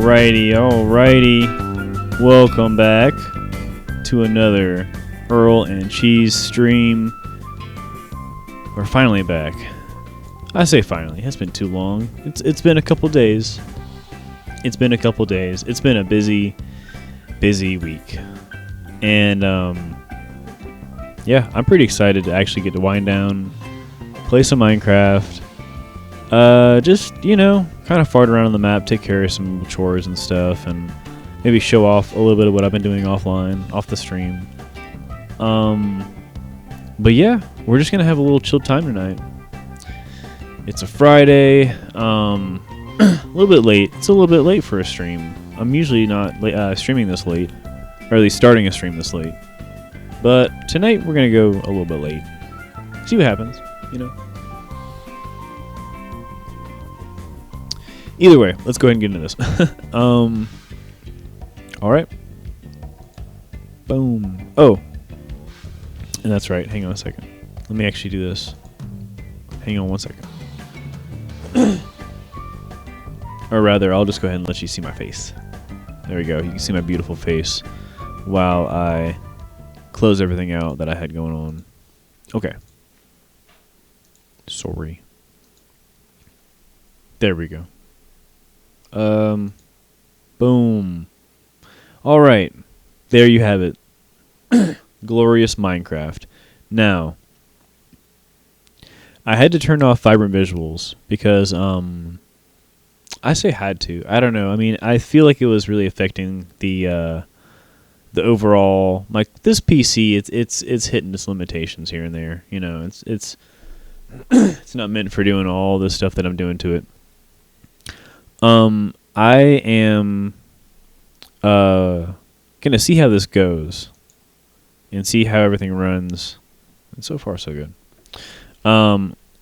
Alrighty. Welcome back to another Earl and Cheese stream. We're finally back. I say finally. It's been too long. It's been a couple days. It's been a busy week. And yeah, I'm pretty excited to actually get to wind down, play some Minecraft. Just, kind of fart around on the map, take care of some chores and stuff, and maybe show off a little bit of what I've been doing offline, off the stream. But yeah, we're just gonna have a little chill time tonight. It's a Friday, a little bit late. It's a little bit late for a stream. I'm usually not streaming this late, or at least starting a stream this late. But tonight we're gonna go a little bit late. See what happens, Either way, let's go ahead and get into this. Alright. Boom. Oh. And that's right. Hang on a second. Let me actually do this. Hang on one second. Or rather, I'll just go ahead and let you see my face. There we go. You can see my beautiful face while I close everything out that I had going on. Okay. Sorry. There we go. Boom. Alright. There you have it. Glorious Minecraft. Now, I had to turn off vibrant visuals because, I say had to. I don't know. I mean, I feel like it was really affecting the overall, like, this PC, it's hitting its limitations here and there. It's it's not meant for doing all the stuff that I'm doing to it. I am gonna see how this goes and see how everything runs. And so far, so good.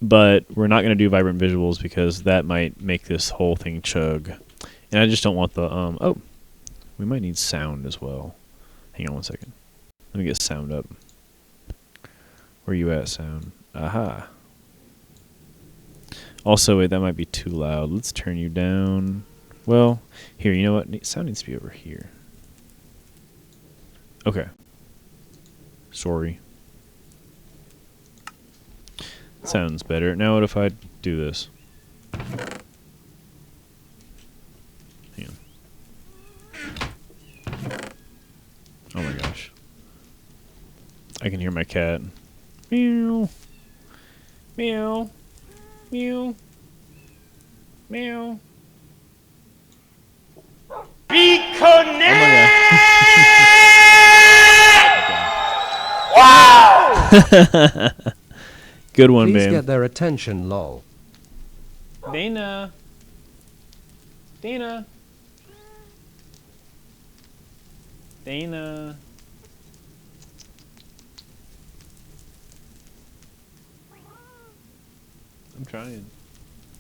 But we're not gonna do vibrant visuals because that might make this whole thing chug, and I just don't want the Oh, we might need sound as well. Hang on one second. Let me get sound up. Where you at, sound? Aha. Also, wait, that might be too loud. Let's turn you down. Well, here, you know what? Sound needs to be over here. Okay. Sorry. Sounds better. Now what if I do this? Hang on. Oh my gosh. I can hear my cat. Meow. Meow. Meow. Meow. Reconnect! Wow! Good one, Please babe. get their attention, lol. Dana. Dana. Dana. I'm trying.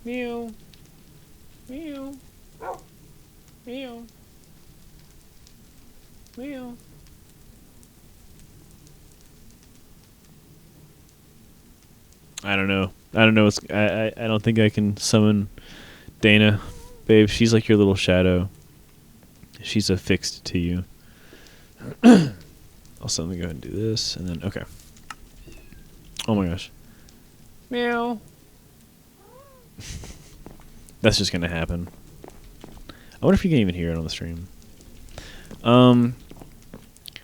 Meow. Meow. Meow. Meow. I don't know. I don't think I can summon Dana, babe. She's like your little shadow. She's affixed to you. Also, let me go ahead and do this, and then okay. Oh my gosh. Meow. That's just gonna happen. I wonder if you can even hear it on the stream.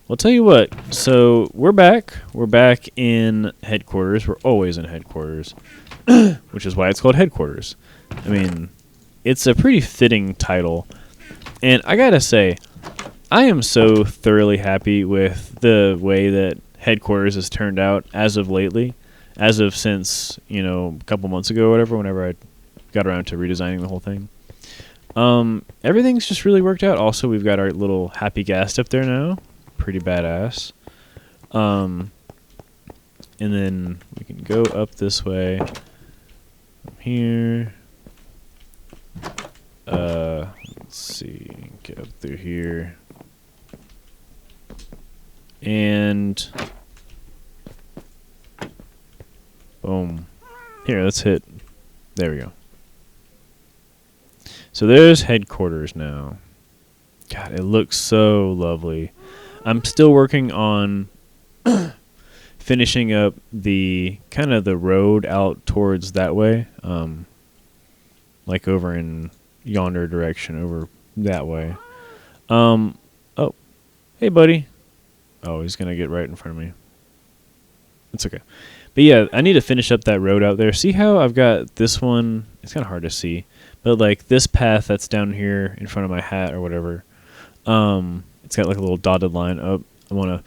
Well, tell you what. So we're back. We're back in headquarters. We're always in headquarters, which is why it's called headquarters. I mean, it's a pretty fitting title, and I gotta say, I am so thoroughly happy with the way that headquarters has turned out as of lately, since a couple months ago or whatever. Whenever I got around to redesigning the whole thing. Everything's just really worked out. Also, we've got our little happy ghast up there now. Pretty badass. And then we can go up this way. From here. Let's see. Get up through here. And boom. Here, let's hit. There we go. So there's headquarters now. God, it looks so lovely. I'm still working on finishing up the kind of the road out towards that way, like over in yonder direction, over that way. Oh, hey, buddy. Oh, he's gonna get right in front of me. It's okay. But yeah, I need to finish up that road out there. See how I've got this one? It's kind of hard to see, but like this path that's down here in front of my hat or whatever, it's got like a little dotted line up. I want to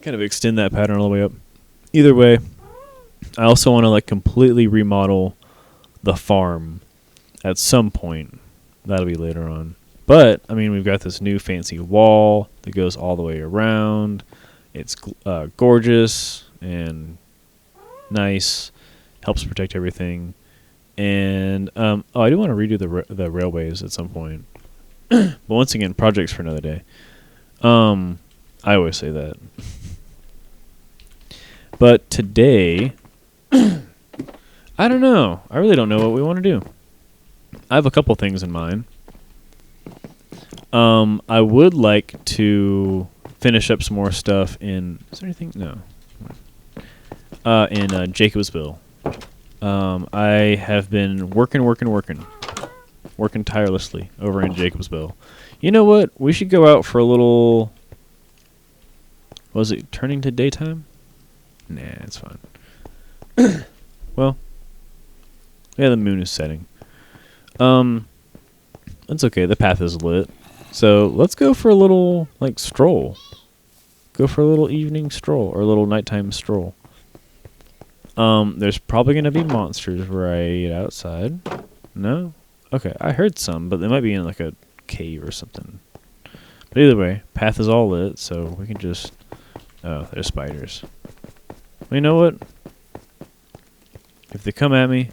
kind of extend that pattern all the way up. Either way, I also want to like completely remodel the farm at some point. That'll be later on. But I mean, we've got this new fancy wall that goes all the way around. It's gorgeous and nice, helps protect everything, and I do want to redo the railways at some point. But once again, projects for another day. I always say that. But today, I don't know. I really don't know what we want to do. I have a couple things in mind. I would like to finish up some more stuff in. Is there anything? No. In Jacobsville. I have been working tirelessly over in Jacobsville. You know what? We should go out for a little. Was it turning to daytime? Nah, it's fine. Well, yeah, the moon is setting. That's okay. The path is lit. So let's go for a little like stroll. Go for a little evening stroll or a little nighttime stroll. There's probably going to be monsters right outside. No? Okay, I heard some, but they might be in like a cave or something. But either way, path is all lit, so we can just... Oh, there's spiders. Well, you know what? If they come at me,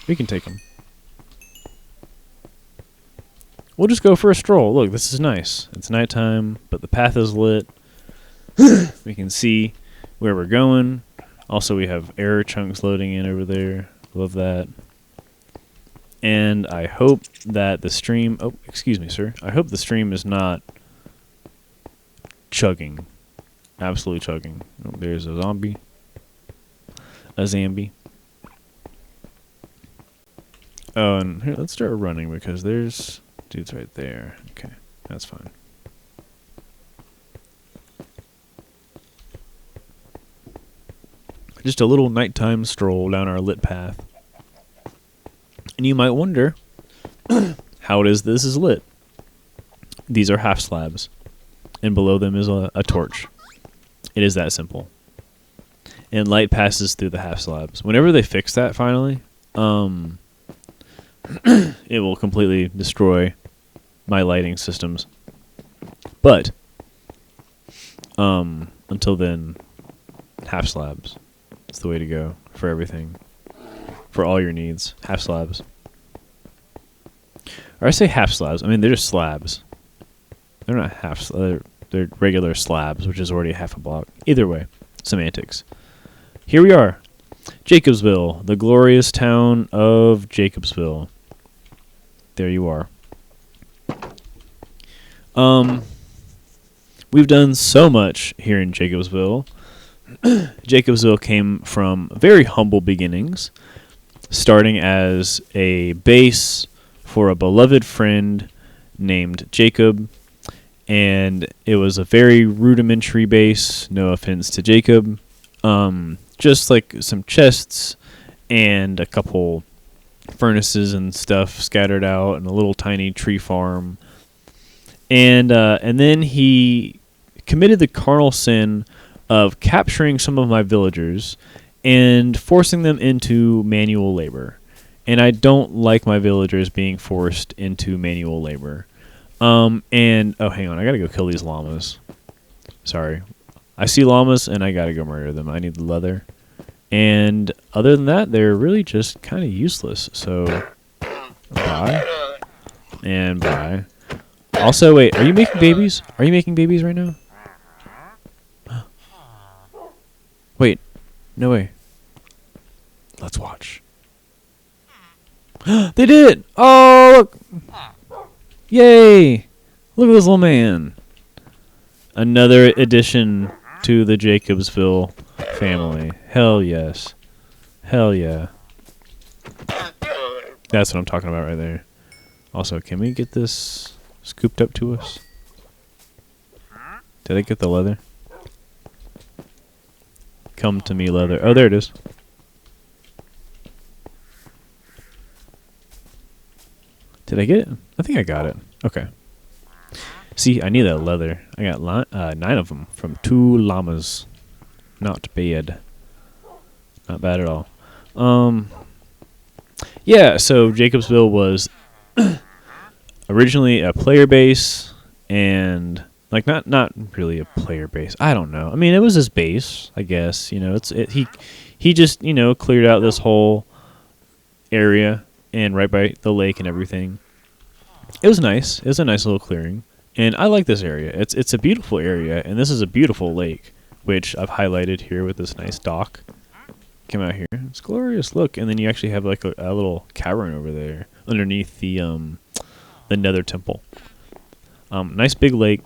we can take them. We'll just go for a stroll. Look, this is nice. It's nighttime, but the path is lit. We can see where we're going. Also, we have error chunks loading in over there. Love that. And I hope that the stream... Oh, excuse me, sir. I hope the stream is not chugging. Absolutely chugging. Oh, there's a zombie. A Zambi. Oh, and here, let's start running because there's dudes right there. Okay, that's fine. Just a little nighttime stroll down our lit path. And you might wonder how it is this is lit. These are half slabs. And below them is a torch. It is that simple. And light passes through the half slabs. Whenever they fix that finally, it will completely destroy my lighting systems. But until then, half slabs. It's the way to go for everything. For all your needs. Half slabs. Or I say half slabs. I mean, they're just slabs. They're not half slabs. They're regular slabs, which is already half a block. Either way. Semantics. Here we are. Jacobsville. The glorious town of Jacobsville. There you are. We've done so much here in Jacobsville. Jacobsville came from very humble beginnings, starting as a base for a beloved friend named Jacob, and it was a very rudimentary base, no offense to Jacob, just like some chests and a couple furnaces and stuff scattered out and a little tiny tree farm. And then he committed the carnal sin of capturing some of my villagers and forcing them into manual labor. And I don't like my villagers being forced into manual labor. And, oh, hang on, I gotta go kill these llamas. Sorry. I see llamas and I gotta go murder them. I need the leather. And other than that, they're really just kind of useless. So, bye. And bye. Also, wait, are you making babies? Are you making babies right now? Wait, no way. Let's watch. They did! Oh, look! Yay! Look at this little man. Another addition to the Jacobsville family. Hell yes. Hell yeah. That's what I'm talking about right there. Also, can we get this scooped up to us? Did I get the leather? Come to me, leather. Oh, there it is. Did I get it? I think I got it. Okay. See, I need that leather. I got 9 of them from 2 llamas. Not bad. Not bad at all. Yeah, so Jacobsville was originally a player base, and like not really a player base. I don't know. I mean, it was his base, I guess. You know, he just cleared out this whole area and right by the lake and everything. It was nice. It was a nice little clearing, and I like this area. It's a beautiful area, and this is a beautiful lake, which I've highlighted here with this nice dock. Come out here. It's glorious. Look, and then you actually have like a little cavern over there underneath the Nether Temple. Nice big lake.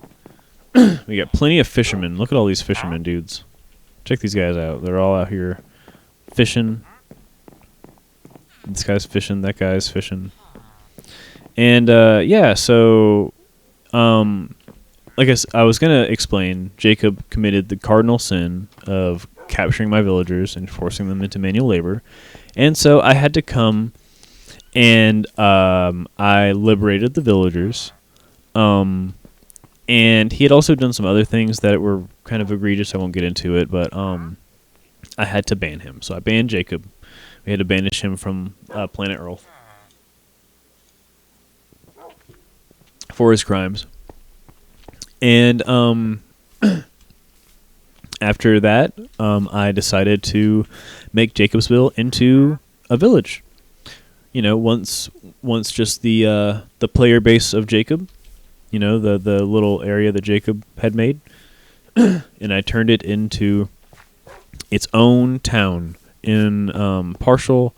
We got plenty of fishermen. Look at all these fishermen dudes. Check these guys out. They're all out here fishing. This guy's fishing. That guy's fishing. And yeah, so like I was gonna explain, Jacob committed the cardinal sin of capturing my villagers and forcing them into manual labor, and so I had to come and I liberated the villagers, and he had also done some other things that were kind of egregious. I won't get into it, but I had to ban him. So I banned Jacob. We had to banish him from planet Earlth for his crimes. And after that, I decided to make Jacobsville into a village. You know, once just the player base of Jacob, you know, the little area that Jacob had made, and I turned it into its own town in partial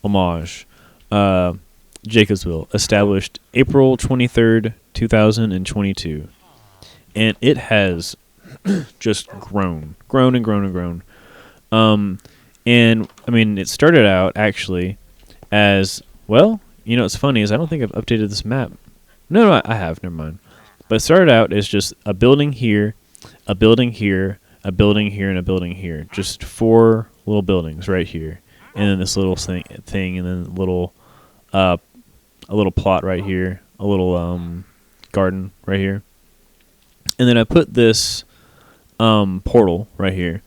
homage. Jacobsville, established April 23rd, 2022. And it has just grown. And, I mean, it started out, actually, as, well, you know, what's funny is I don't think I've updated this map. No, I have. Never mind. But it started out as just a building here, a building here, a building here, and a building here. Just 4 little buildings right here. And then this little thing, and then a little plot right here, a little garden right here. And then I put this portal right here.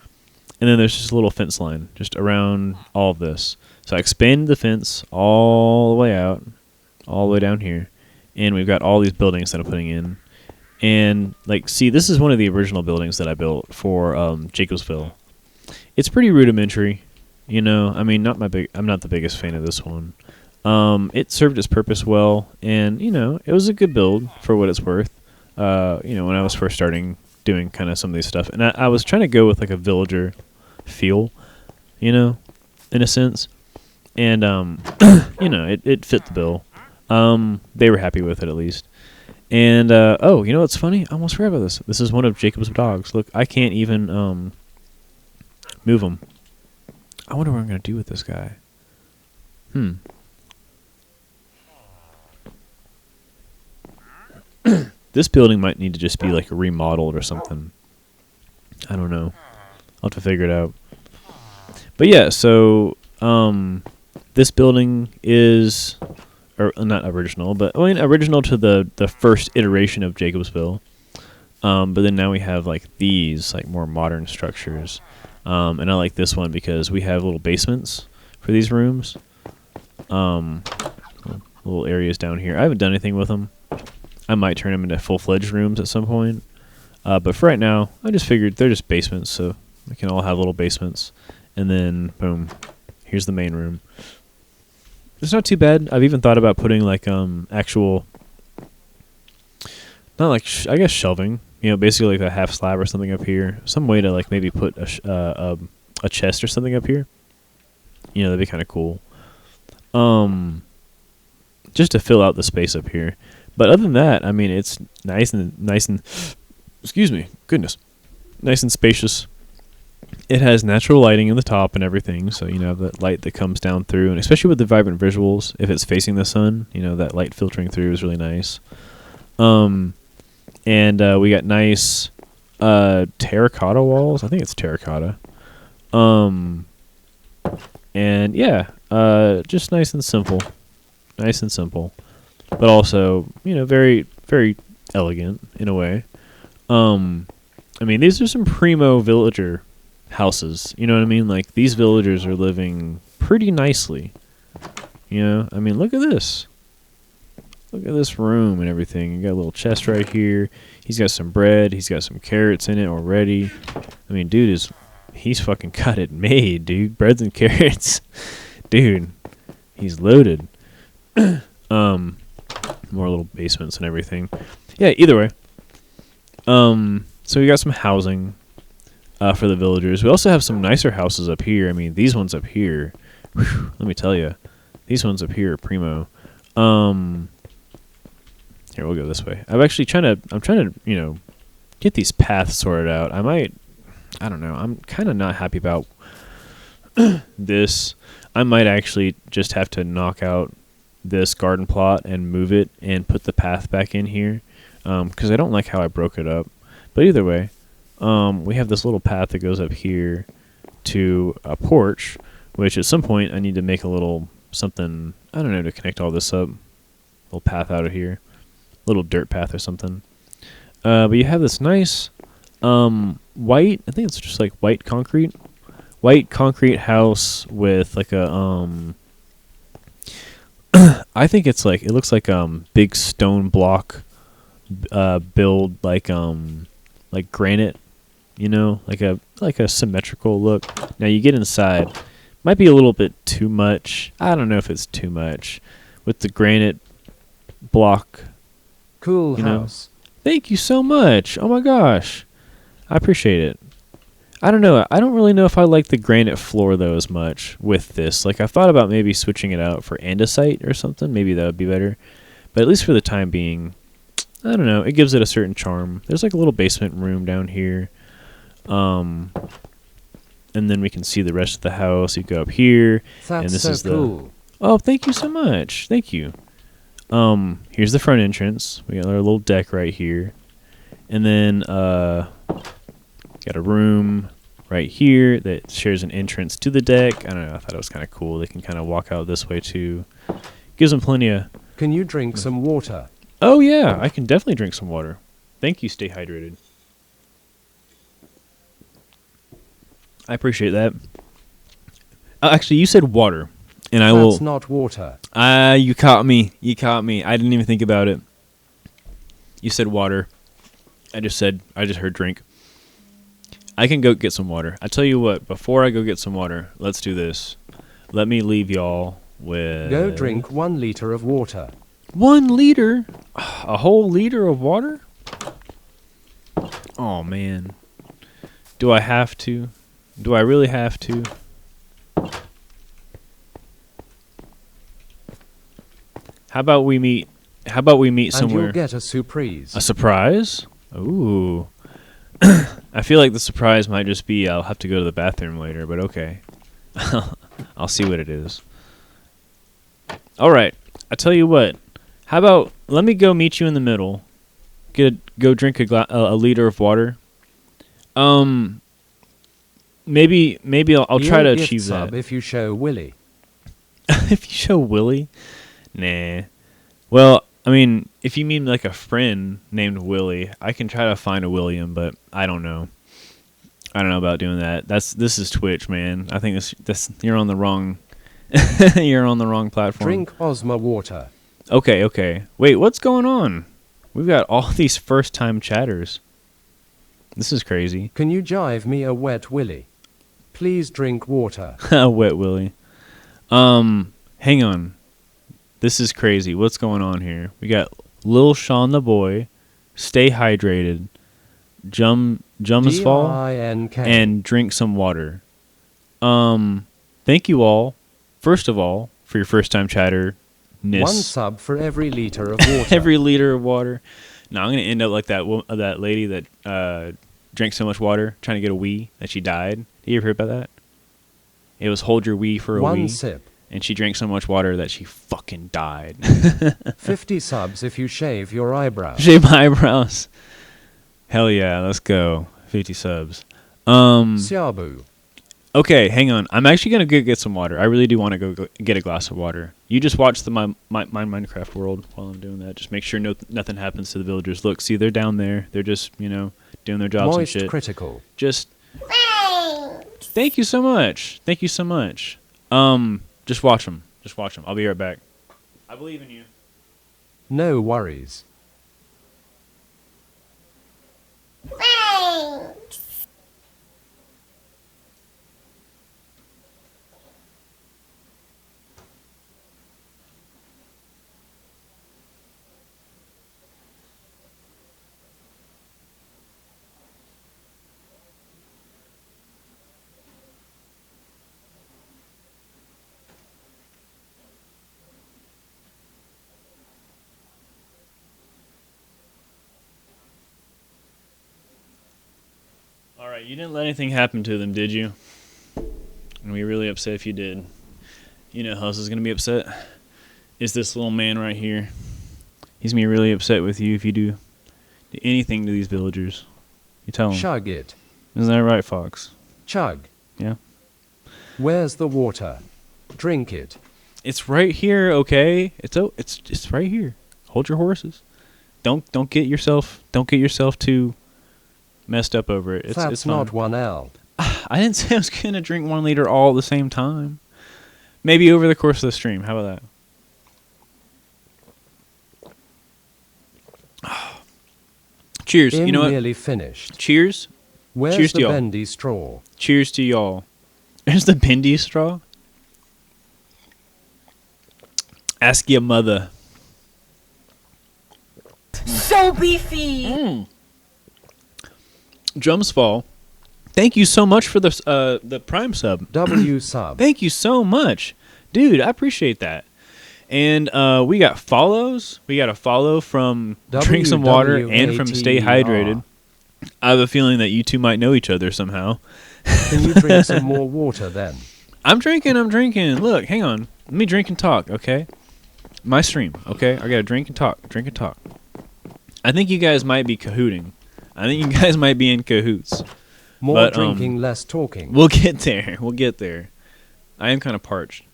And then there's just a little fence line just around all of this. So I expanded the fence all the way out, all the way down here. And we've got all these buildings that I'm putting in. And, like, see, this is one of the original buildings that I built for Jacobsville. It's pretty rudimentary, you know. I mean, I'm not the biggest fan of this one. It served its purpose well, and, you know, it was a good build for what it's worth. You know, when I was first starting doing kind of some of these stuff. And I was trying to go with, like, a villager feel, you know, in a sense. And, you know, it fit the bill. They were happy with it, at least. And, oh, you know what's funny? I almost forgot about this. This is one of Jacob's dogs. Look, I can't even move him. I wonder what I'm going to do with this guy. This building might need to just be, like, remodeled or something. I don't know. I'll have to figure it out. But, yeah, so this building is... or not original, but I mean original to the first iteration of Jacobsville. But then now we have like these like more modern structures. And I like this one because we have little basements for these rooms. Little areas down here. I haven't done anything with them. I might turn them into full-fledged rooms at some point. But for right now, I just figured they're just basements, so we can all have little basements. And then boom, here's the main room. It's not too bad. I've even thought about putting like actual, not like I guess shelving. You know, basically like a half slab or something up here. Some way to like maybe put a chest or something up here. You know, that'd be kind of cool. just to fill out the space up here. But other than that, I mean, it's nice and excuse me, goodness, nice and spacious. It has natural lighting in the top and everything, so you know that light that comes down through, and especially with the vibrant visuals, if it's facing the sun, you know that light filtering through is really nice. And we got nice terracotta walls. I think it's terracotta. And yeah, just nice and simple, but also you know very very elegant in a way. I mean, these are some primo villager houses, you know what I mean? Like, these villagers are living pretty nicely, you know? I mean, look at this. Look at this room and everything. You got a little chest right here. He's got some bread. He's got some carrots in it already. I mean, dude he's fucking got it made, dude. Breads and carrots. Dude, he's loaded. More little basements and everything. Yeah, either way. So we got some housing for the villagers. We also have some nicer houses up here. I mean, these ones up here, whew, let me tell you, these ones up here are primo. Here, we'll go this way. I'm trying to, you know, get these paths sorted out. I don't know. I'm kind of not happy about this. I might actually just have to knock out this garden plot and move it and put the path back in here, because I don't like how I broke it up. But either way, we have this little path that goes up here to a porch, which at some point I need to make a little something, I don't know, to connect all this up. Little path out of here. Little dirt path or something. But you have this nice white, I think it's just like white concrete house with like a I think it's like, it looks like big stone block build, like granite, you know, like a symmetrical look. Now you get inside, might be a little bit too much. I don't know if it's too much with the granite block. Cool house. Thank you so much. Oh my gosh, I appreciate it. I don't know. I don't really know if I like the granite floor though as much with this. Like, I've thought about maybe switching it out for andesite or something. Maybe that would be better. But at least for the time being, I don't know. It gives it a certain charm. There's like a little basement room down here. And then we can see the rest of the house. You go up here. That's and this so is cool. Oh, thank you so much. Thank you. Here's the front entrance. We got our little deck right here. And then got a room right here that shares an entrance to the deck. I don't know. I thought it was kind of cool. They can kind of walk out this way too. Gives them plenty of... Can you drink some water? Oh, yeah. I can definitely drink some water. Thank you. Stay hydrated. I appreciate that. Actually, you said water. And I will... That's not water. You caught me. You caught me. I didn't even think about it. You said water. I just heard drink. I can go get some water. I tell you what, before I go get some water, let's do this. Let me leave y'all with... Go drink 1 liter of water. 1 liter? A whole liter of water? Oh, man. Do I have to? Do I really have to? How about we meet somewhere? And you'll get a surprise. A surprise? Ooh. I feel like the surprise might just be I'll have to go to the bathroom later, but okay. I'll see what it is. All right. I tell you what. How about let me go meet you in the middle. Go drink a liter of water. Maybe I'll try to achieve that. If you show Willie. If you show Willie? Nah. Well, I mean, if you mean like a friend named Willie, I can try to find a William, but I don't know. I don't know about doing that. This is Twitch, man. I think this you're on the wrong you're on the wrong platform. Drink Ozma water. Okay. Wait, what's going on? We've got all these first-time chatters. This is crazy. Can you jive me a wet Willie? Please drink water. Wet Willie. Hang on. This is crazy. What's going on here? We got Lil Sean the Boy, Stay Hydrated, Jumsfall, and Drink Some Water. Thank you all, first of all, for your first time chatter 1 sub for every liter of water. Every liter of water. No, I'm gonna end up like that lady that drank so much water trying to get a wee that she died. Did you ever hear about that? It was hold your wee for a 1 wee. sip. And she drank so much water that she fucking died. 50 subs if you shave your eyebrows. Shave my eyebrows. Hell yeah, let's go. 50 subs. Siabu. Okay, hang on. I'm actually gonna go get some water. I really do want to go get a glass of water. You just watch my Minecraft world while I'm doing that. Just make sure nothing happens to the villagers. Look, see, they're down there. They're just, doing their jobs Moist and shit. critical. Just thank you so much. Thank you so much. Just watch them. Just watch them. I'll be right back. I believe in you. No worries. Alright, you didn't let anything happen to them, did you? And we really upset if you did. You know who else is going to be upset? Is this little man right here. He's going to be really upset with you if you do anything to these villagers. You tell him. Chug it. Isn't that right, Fox? Chug. Yeah. Where's the water? Drink it. It's right here, okay? It's right here. Hold your horses. Don't get yourself too messed up over it. That's it's fine. not 1L. I didn't say I was going to drink 1 liter all at the same time. Maybe over the course of the stream. How about that? Cheers. You know what? Nearly finished. Cheers. Where's Cheers the to y'all. bendy straw? Cheers to y'all. There's the bendy straw. Ask your mother. So beefy. Drums fall. Thank you so much for the Prime sub. W sub. Thank you so much, dude. I appreciate that. And we got follows. We got a follow from Drink Some Water and from Stay Hydrated. I have a feeling that you two might know each other somehow. Can you drink some more water then? I'm drinking. Look, hang on. Let me drink and talk, okay? My stream, okay? I gotta drink and talk. I think you guys might be cahooting. I think you guys might be in cahoots. More drinking, less talking. We'll get there. I am kind of parched.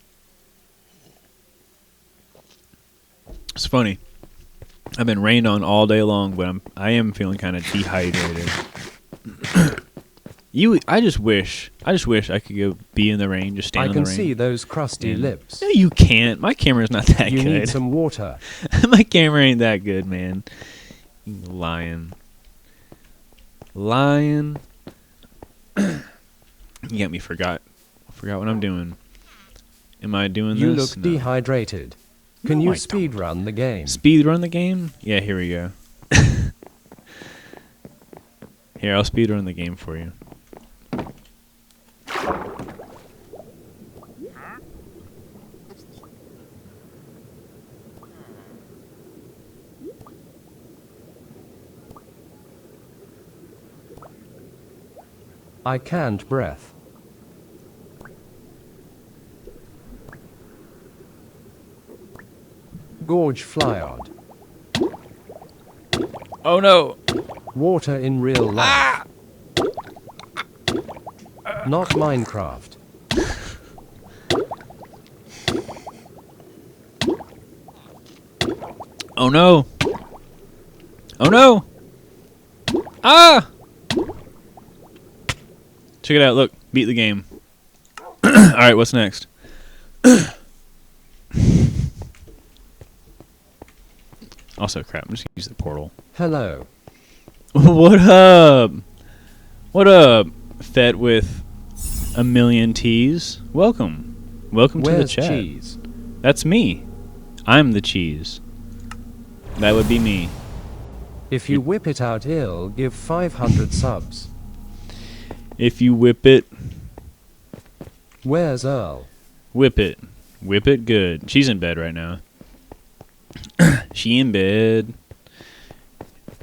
It's funny. I've been rained on all day long, but I am feeling kind of dehydrated. I just wish I could go be in the rain, just stand in the rain. I can see those crusty lips. No, you can't. My camera's not that good. You need some water. My camera ain't that good, man. You lion. You got me forgot. I forgot what I'm doing. Am I doing You this? look dehydrated. Can you speed run the game? Speed run the game? Yeah, here we go. Here, I'll speed run the game for you. I can't breath. Gorge Flyard. Oh no! Water in real life. Not Minecraft. Oh no! Oh no! Ah! Check it out, look. Beat the game. Alright, what's next? Also, crap, I'm just gonna use the portal. Hello. What up? What up, Fed with a million T's? Welcome. Welcome to the chat. Cheese? That's me. I'm the cheese. That would be me. If you whip it out ill, give 500 subs. If you whip it, Where's Earl? whip it. Whip it good. She's in bed right now. She in bed.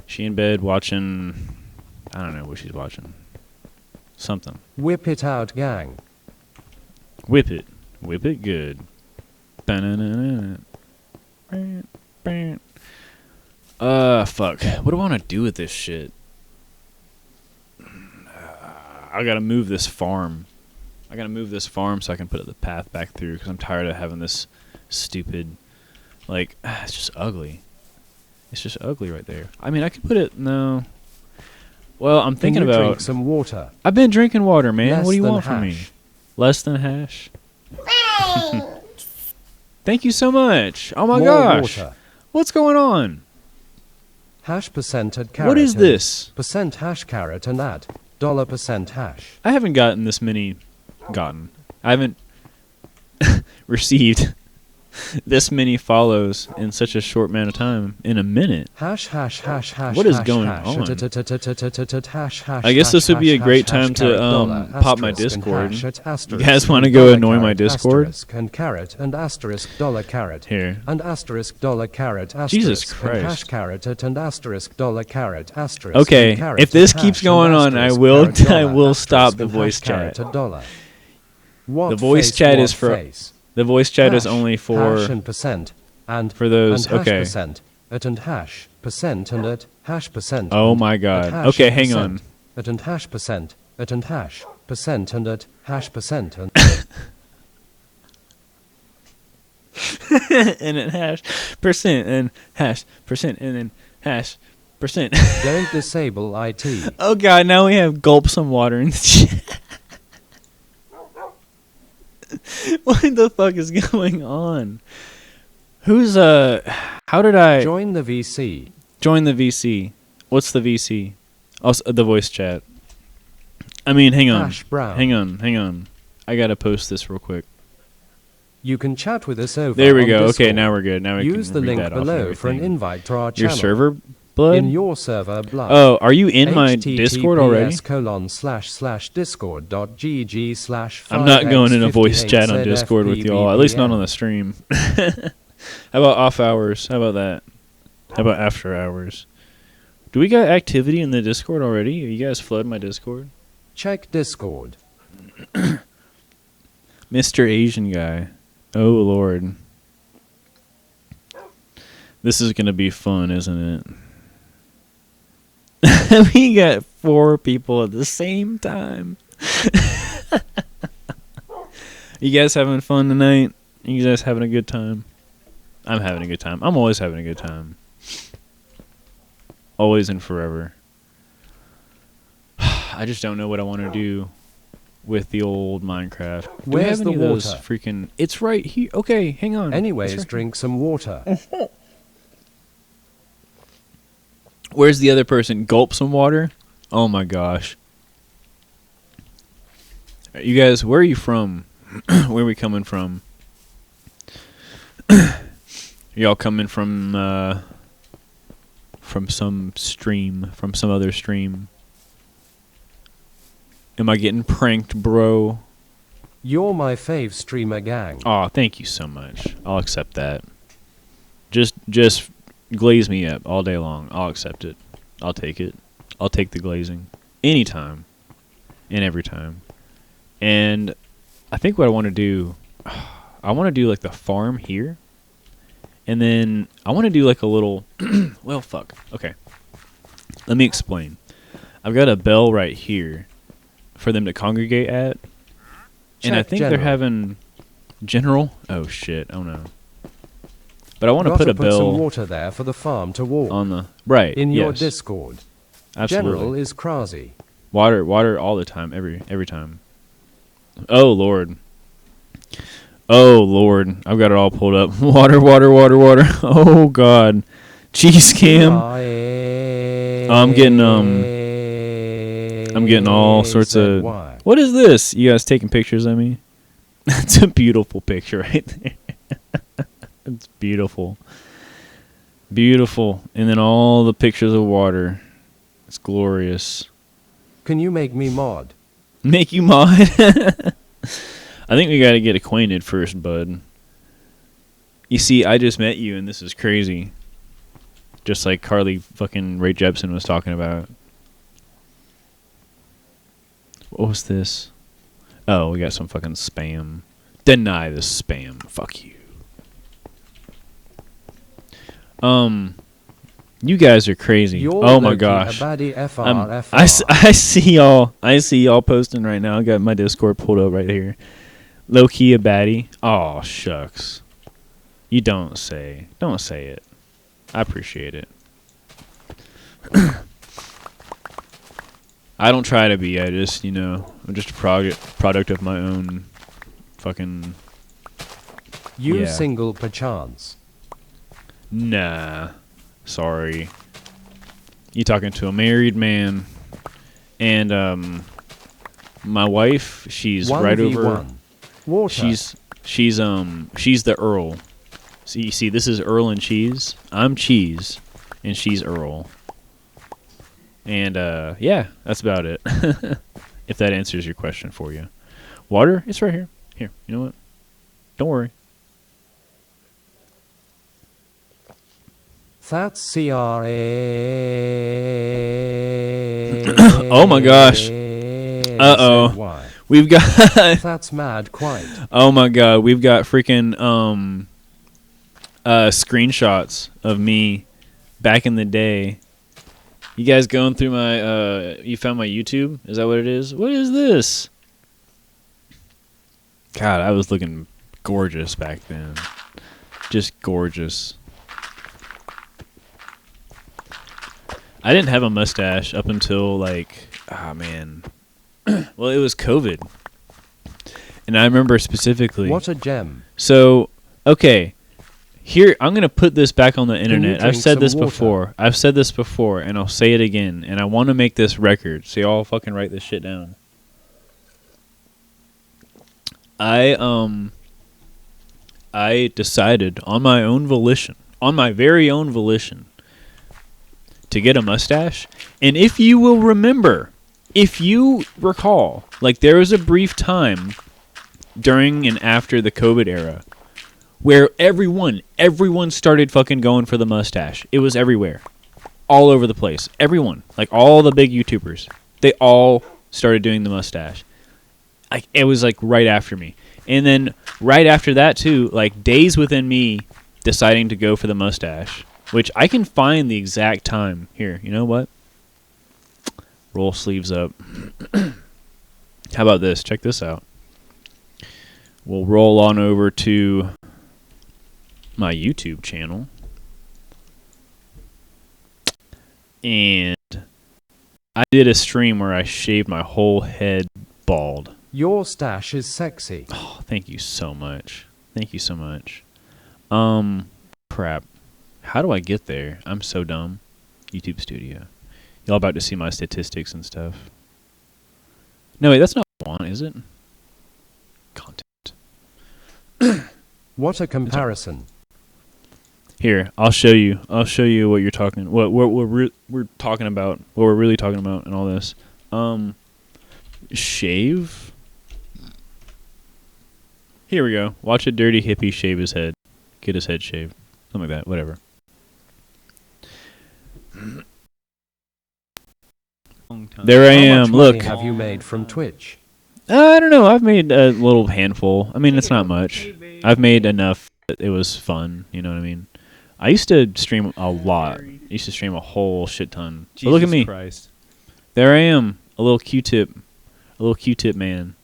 She in bed watching. I don't know what she's watching. Something. Whip it out, gang. Whip it. Whip it good. Ba-na-na-na. Fuck. What do I want to do with this shit? I gotta move this farm. I gotta move this farm so I can put the path back through because I'm tired of having this stupid, like, it's just ugly. It's just ugly right there. I mean, I could put it, no. Well, I'm thinking Can you about. drink some water? I've been drinking water, man. Less What do you than want from me? hash. Less than hash? Thank you so much. Oh my More gosh. water. What's going on? Hash percent at carrot. What is and this? Percent hash carrot and add $% hash. I haven't gotten this many. I haven't received this many follows in such a short amount of time. In a minute. Hash hash hash hash. What is hash, going hash, on? Hash hash. I guess this would be a great time to pop my Discord. You guys want to go annoy my Discord? Asterisk and carrot and asterisk dollar carrot. Here. And asterisk dollar carrot. Asterisk Jesus and Christ. hash carrot and asterisk dollar carrot. Asterisk. Okay, and carrot if this and keeps hash going and on, I asterisk will carrot I dollar, will stop asterisk the and voice hash chat. carrot a dollar. The What voice face, chat what is for face? the voice chat is Hash, only for hash and percent and for those. and hash Okay. percent at and hash percent and at hash percent. Oh and my at God. hash Okay, and hang percent, on. At and hash percent at and hash percent and at hash percent and and then hash percent and hash percent and then hash percent. don't disable IT. Oh God! Now we have gulp some water in the chat. What the fuck is going on? Who's How did I Join the VC. join the VC? What's the VC? Also, the voice chat. I mean, hang on, Hash brown. hang on. I gotta post this real quick. You can chat with us over. There we on go. Discord. Okay, now we're good. Now we Use can the read link that off and below for an everything. invite to our Your channel. server blood. In your server blood. Oh, are you in my Discord already? https://discord.gg/ I'm not going in a voice chat on Discord with y'all. At least not on the stream. How about off hours? How about that? How about after hours? Do we got activity in the Discord already? Have you guys flooded my Discord? Check Discord. Mr. Asian guy. Oh, Lord. This is going to be fun, isn't it? We got 4 people at the same time. You guys having fun tonight? You guys having a good time? I'm having a good time. I'm always having a good time. Always and forever. I just don't know what I want to do with the old Minecraft. Do we Where's have any the of those water? Freaking... It's right here. Okay, hang on. Anyways, It's right drink some water. here. Where's the other person? Gulp some water? Oh my gosh. You guys, where are you from? Where are we coming from? Y'all coming from some stream, from some other stream? Am I getting pranked, bro? You're my fave streamer, gang. Aw, thank you so much. I'll accept that. Just glaze me up all day long. I'll accept it. I'll take it. I'll take the glazing. Anytime. And every time. And I think what I want to do, I want to do like the farm here. And then I want to do like a little, well, fuck. Okay. Let me explain. I've got a bell right here for them to congregate at. And I Check think general. they're having general. Oh shit! Oh no! But I want to Gotta put a some bell water there for the farm to walk. on the right. in your yes, Discord. absolutely. General is Krasi. Water all the time, every time. Oh lord! Oh lord! I've got it all pulled up. Water. Oh god! Cheese cam. I'm getting all sorts of. What is this? You guys taking pictures of me? That's a beautiful picture right there. It's beautiful. Beautiful. And then all the pictures of water. It's glorious. Can you make me mod? Make you mod? I think we got to get acquainted first, bud. You see, I just met you, and this is crazy. Just like Carly fucking Ray Jepsen was talking about. What was this? Oh, we got some fucking spam. Deny the spam. Fuck you. You guys are crazy. You're oh my Loki, gosh. a baddie I see y'all. I see y'all posting right now. I got my Discord pulled up right here. Low-key a baddie. Oh, shucks. You don't say. Don't say it. I appreciate it. I don't try to be. I just, I'm just a product of my own fucking... You yeah. single perchance. Nah. Sorry. You talking to a married man. And, my wife, she's right over... Water. She's the Earl. See, this is Earl and Cheese. I'm Cheese, and she's Earl. And, yeah, that's about it. If that answers your question for you. Water? It's right here. Here, you know what? Don't worry. That's CRA. Oh my gosh. Uh-oh. We've got... That's mad quite. Oh my god, we've got freaking, screenshots of me back in the day. You guys going through my, you found my YouTube? Is that what it is? What is this? God, I was looking gorgeous back then. Just gorgeous. I didn't have a mustache up until, like, man. Well, it was COVID. And I remember specifically. What a gem. So, okay. Here, I'm going to put this back on the internet. I've said this before. I've said this before, and I'll say it again. And I want to make this record. So y'all fucking write this shit down. I decided on my own volition, on my very own volition, to get a mustache. And if you will remember, if you recall, like there was a brief time during and after the COVID era where everyone started fucking going for the mustache. It was everywhere. All over the place. Everyone. Like all the big YouTubers. They all started doing the mustache. It was like right after me. And then right after that too, like days within me deciding to go for the mustache. Which I can find the exact time. Here, you know what? Roll sleeves up. How about this? Check this out. We'll roll on over to my YouTube channel. And I did a stream where I shaved my whole head bald. Your stash is sexy. Oh, thank you so much. Thank you so much. Crap. How do I get there? I'm so dumb. YouTube Studio. Y'all about to see my statistics and stuff. No, wait, that's not what I want, is it? Content. What a comparison. Here, I'll show you. I'll show you what you're talking. What we're talking about. What we're really talking about, and all this. Shave. Here we go. Watch a dirty hippie shave his head. Get his head shaved. Something like that. Whatever. There I am. Look. How much money have you made from Twitch? I don't know. I've made a little handful. I mean, it's not much. I've made enough that it was fun. You know what I mean? I used to stream a lot. I used to stream a whole shit ton. But look at me. Christ. There I am. A little Q-tip. A little Q-tip man.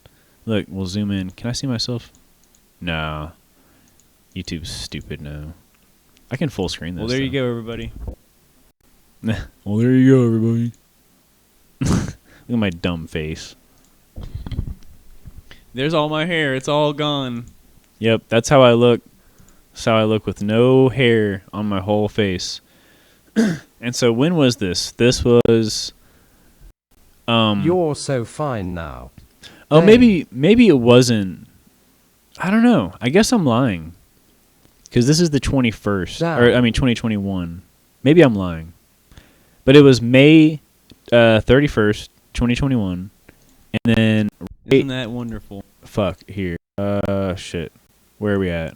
Look, we'll zoom in. Can I see myself? Nah. YouTube's stupid now. I can full screen this. Well, there you go, everybody. Well, there you go, everybody. Look at my dumb face. There's all my hair. It's all gone. Yep, that's how I look. That's how I look with no hair on my whole face. And so when was this? This was... You're so fine now. Oh, Dang. maybe it wasn't... I don't know. I guess I'm lying. Because this is the 21st. Damn. Or, I mean, 2021. Maybe I'm lying. But it was May 31st, 2021. And then... Isn't that wonderful? Fuck, here. Shit. Where are we at?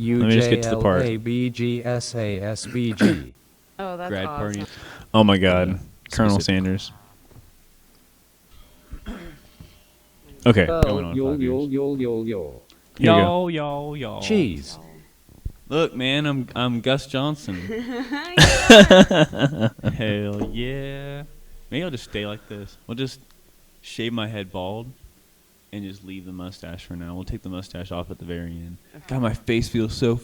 me just get to the part. BUJLABGSASBG. Oh, that's Grad awesome. party. Oh my God, Colonel Specific. Sanders. Okay, Oh, going on. 5 years. yo. Here you go. Yo. Cheese. Look, man, I'm Gus Johnson. Hell yeah. Maybe I'll just stay like this. We'll just shave my head bald and just leave the mustache for now. We'll take the mustache off at the very end. God, my face feels so.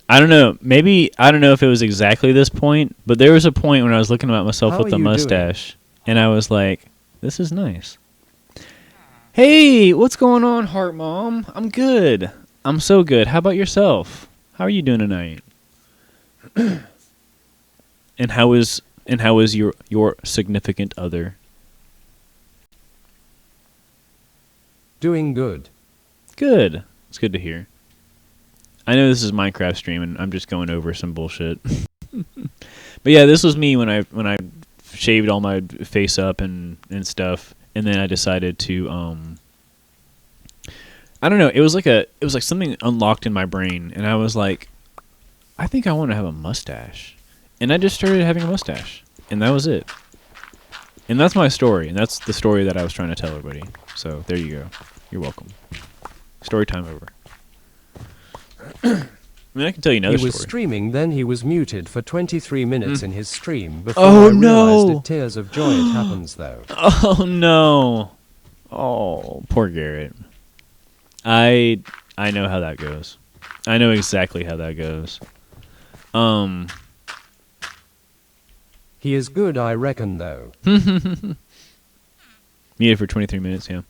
I don't know. Maybe I don't know if it was exactly this point, but there was a point when I was looking at myself How with are the you doing? mustache, and I was like, "This is nice." Hey, what's going on, Heart Mom? I'm good. I'm so good. How about yourself? How are you doing tonight? and how is your significant other? Doing good. Good. It's good to hear. I know this is Minecraft stream, and I'm just going over some bullshit. But yeah, this was me when I shaved all my face up and stuff, and then I decided to I don't know. It was like something unlocked in my brain, and I was like, I think I want to have a mustache, and I just started having a mustache, and that was it. And that's my story, and that's the story that I was trying to tell everybody. So there you go. You're welcome. Story time over. I mean, I can tell you another He was story. streaming, then he was muted for 23 minutes in his stream before Oh, I realized no. it. Tears of joy. It happens though. Oh no! Oh, poor Garrett. I know how that goes. I know exactly how that goes. He is good, I reckon, though. Muted for 23 minutes. Yeah.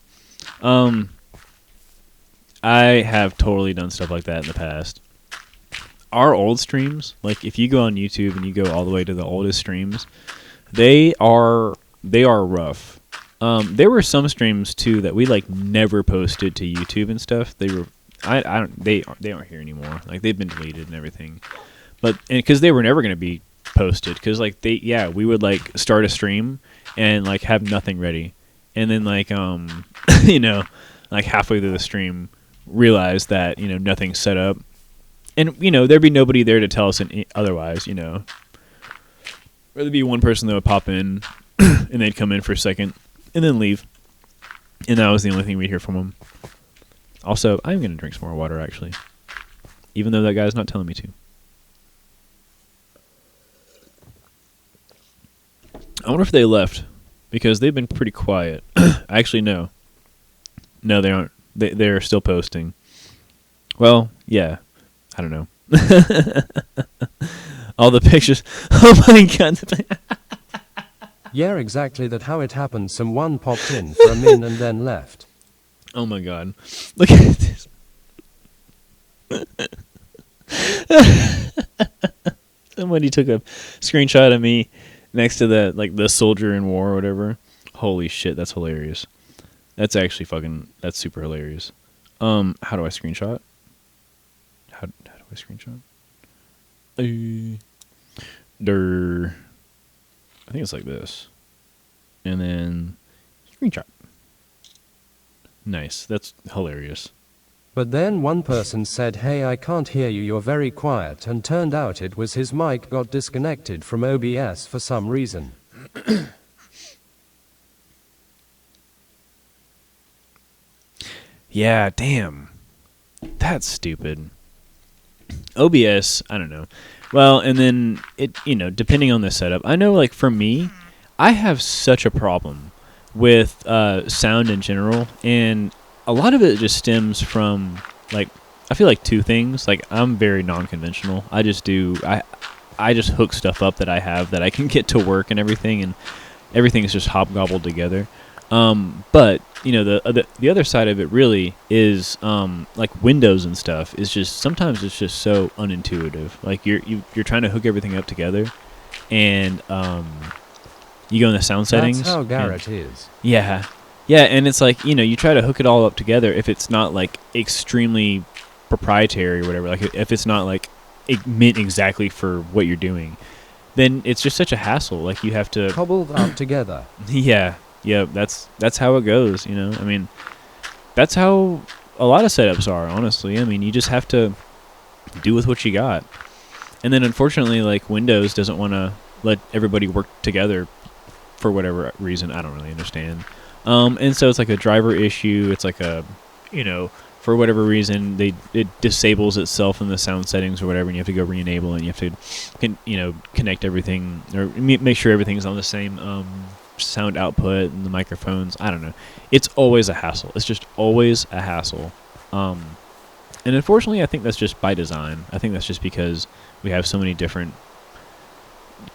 I have totally done stuff like that in the past. Our old streams, like if you go on YouTube and you go all the way to the oldest streams, they are rough. There were some streams too that we like never posted to YouTube and stuff. They were they aren't here anymore. Like they've been deleted and everything. But because they were never going to be posted, because like we would like start a stream and like have nothing ready, and then like you know, like halfway through the stream realize that nothing's set up, and there'd be nobody there to tell us otherwise. Or there'd be one person that would pop in and they'd come in for a second and then leave, and that was the only thing we'd hear from them. Also, I'm gonna drink some more water actually, even though that guy's not telling me to. I wonder if they left, because they've been pretty quiet. Actually, no. No, they aren't. They're still posting. Well, yeah. I don't know. All the pictures. Oh my god. Yeah, exactly that how it happened. Someone popped in for a min and then left. Oh my god. Look at this. Somebody took a screenshot of me next to the soldier in war or whatever. Holy shit, that's hilarious. That's actually that's super hilarious. How do I screenshot? How do I screenshot? I think it's like this. And then screenshot. Nice. That's hilarious. But then one person said, "Hey, I can't hear you, you're very quiet," and turned out it was his mic got disconnected from OBS for some reason. Yeah, damn. That's stupid. OBS, I don't know. Well, and then it, depending on the setup. I know, like, for me, I have such a problem with sound in general, and a lot of it just stems from, like, I feel like two things. Like, I'm very non-conventional. I just hook stuff up that I have that I can get to work and everything, and everything is just hobgobbled together. But the other side of it really is like Windows and stuff is just sometimes it's just so unintuitive. Like you're trying to hook everything up together, and you go in the sound settings. That's how Garrett is. Yeah, and it's like you try to hook it all up together if it's not like extremely proprietary or whatever. Like if it's not like it meant exactly for what you're doing, then it's just such a hassle. Like you have to Cobbled up together. Yeah, that's how it goes, I mean, that's how a lot of setups are, honestly. I mean, you just have to do with what you got. And then, unfortunately, like, Windows doesn't want to let everybody work together for whatever reason. I don't really understand. And so it's like a driver issue. It's like a, for whatever reason, it disables itself in the sound settings or whatever, and you have to go re-enable it, and you have to, connect everything, or make sure everything's on the same sound output and the microphones. I don't know. It's always a hassle. It's just always a hassle. And unfortunately, I think that's just by design. I think that's just because we have so many different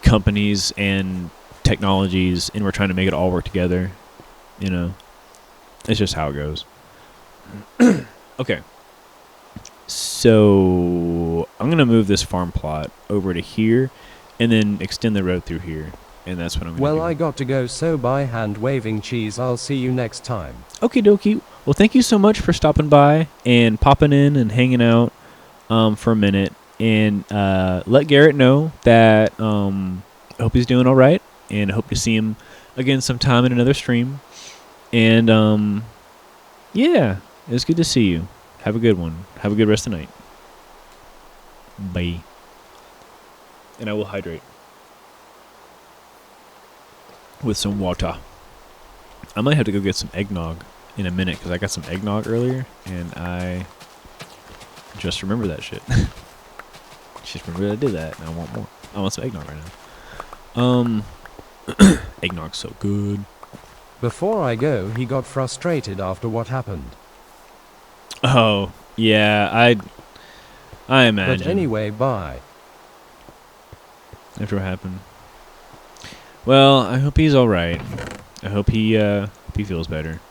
companies and technologies, and we're trying to make it all work together. It's just how it goes. Okay. So I'm going to move this farm plot over to here and then extend the road through here. And that's what I'm going to do. Well, I got to go, so by hand waving cheese. I'll see you next time. Okie dokie. Well, thank you so much for stopping by and popping in and hanging out for a minute. And let Garrett know that I hope he's doing all right. And I hope to see him again sometime in another stream. And yeah, it was good to see you. Have a good one. Have a good rest of the night. Bye. And I will hydrate with some water. I might have to go get some eggnog in a minute because I got some eggnog earlier and I just remember that shit. Just remember that I did that and I want more. I want some eggnog right now. Eggnog's so good. Before I go, he got frustrated after what happened. Oh, yeah, I imagine. But anyway, bye. After what happened. Well, I hope he's all right. I hope he feels better.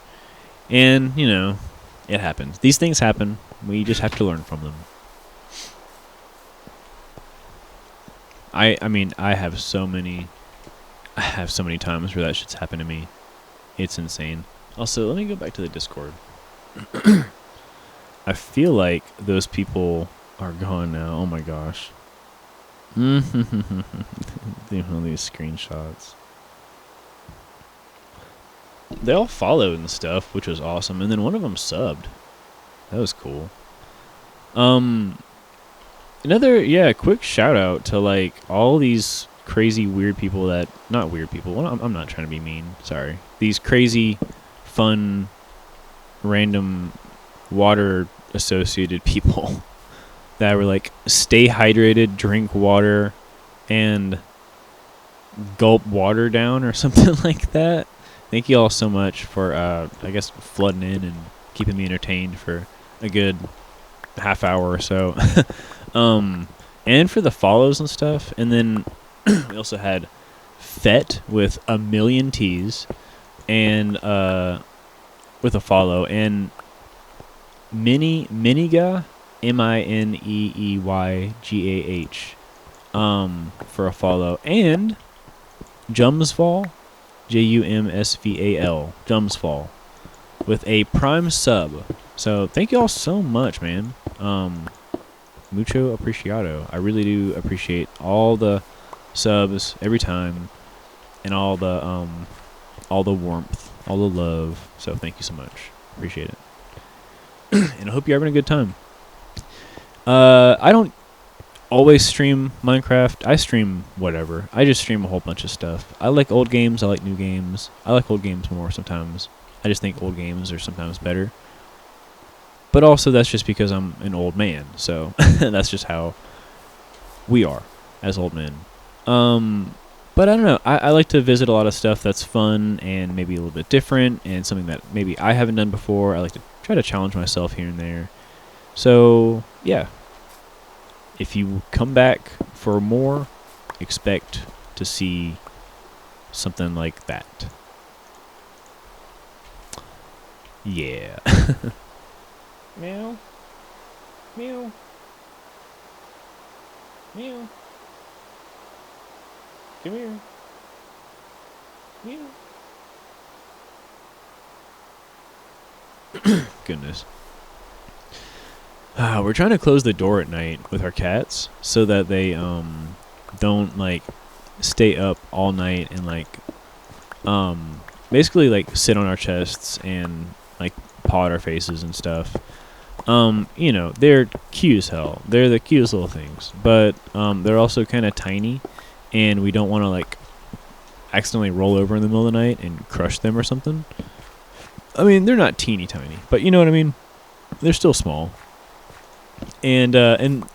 And, it happens. These things happen. We just have to learn from them. I mean, I have so many times where that shit's happened to me. It's insane. Also, let me go back to the Discord. I feel like those people are gone now. Oh my gosh. All these screenshots. They all followed and stuff, which was awesome. And then one of them subbed. That was cool. Another, quick shout out to like all these crazy weird people that, not weird people. Well, I'm not trying to be mean. Sorry. These crazy, fun, random water associated people that were like, stay hydrated, drink water, and gulp water down or something like that. Thank you all so much for, I guess, flooding in and keeping me entertained for a good half hour or so. And for the follows and stuff. And then we also had Fet with 1,000,000 T's and with a follow, and Miniga, MINEEYGAH, for a follow, and Jumsval, JUMSVAL, Jumsval, with a prime sub. So thank you all so much, man. Mucho apreciado. I really do appreciate all the subs every time, and all the warmth, all the love. So thank you so much. Appreciate it. And I hope you're having a good time. I don't always stream Minecraft. I stream whatever. I just stream a whole bunch of stuff. I like old games. I like new games. I like old games more sometimes. I just think old games are sometimes better. But also that's just because I'm an old man. So that's just how we are as old men. But I don't know. I like to visit a lot of stuff that's fun and maybe a little bit different and something that maybe I haven't done before. I like to try to challenge myself here and there. So, yeah. If you come back for more, expect to see something like that. Yeah. Meow. Meow. Meow. Come here. Meow. Goodness. We're trying to close the door at night with our cats so that they don't like stay up all night and like basically like sit on our chests and like paw at our faces and stuff. You know, they're cute as hell. They're the cutest little things, but they're also kind of tiny, and we don't want to like accidentally roll over in the middle of the night and crush them or something. I mean, they're not teeny tiny, but you know what I mean. They're still small. And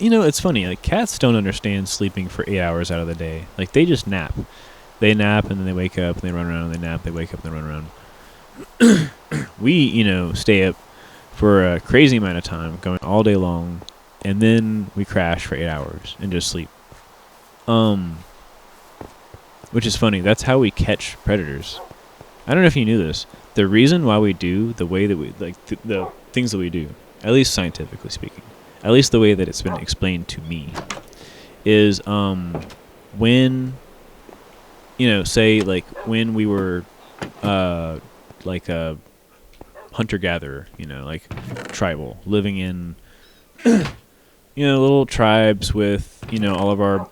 you know, it's funny. Like cats don't understand sleeping for 8 hours out of the day. Like they just nap. They nap and then they wake up and they run around. And they nap. They wake up and they run around. We, you know, stay up for a crazy amount of time, going all day long, and then we crash for 8 hours and just sleep. Which is funny. That's how we catch predators. I don't know if you knew this. The reason why we do the way that we like the things that we do, at least scientifically speaking, at least the way that it's been explained to me, is when, you know, say like when we were like a hunter-gatherer, you know, like tribal, living in you know, little tribes with, you know, all of our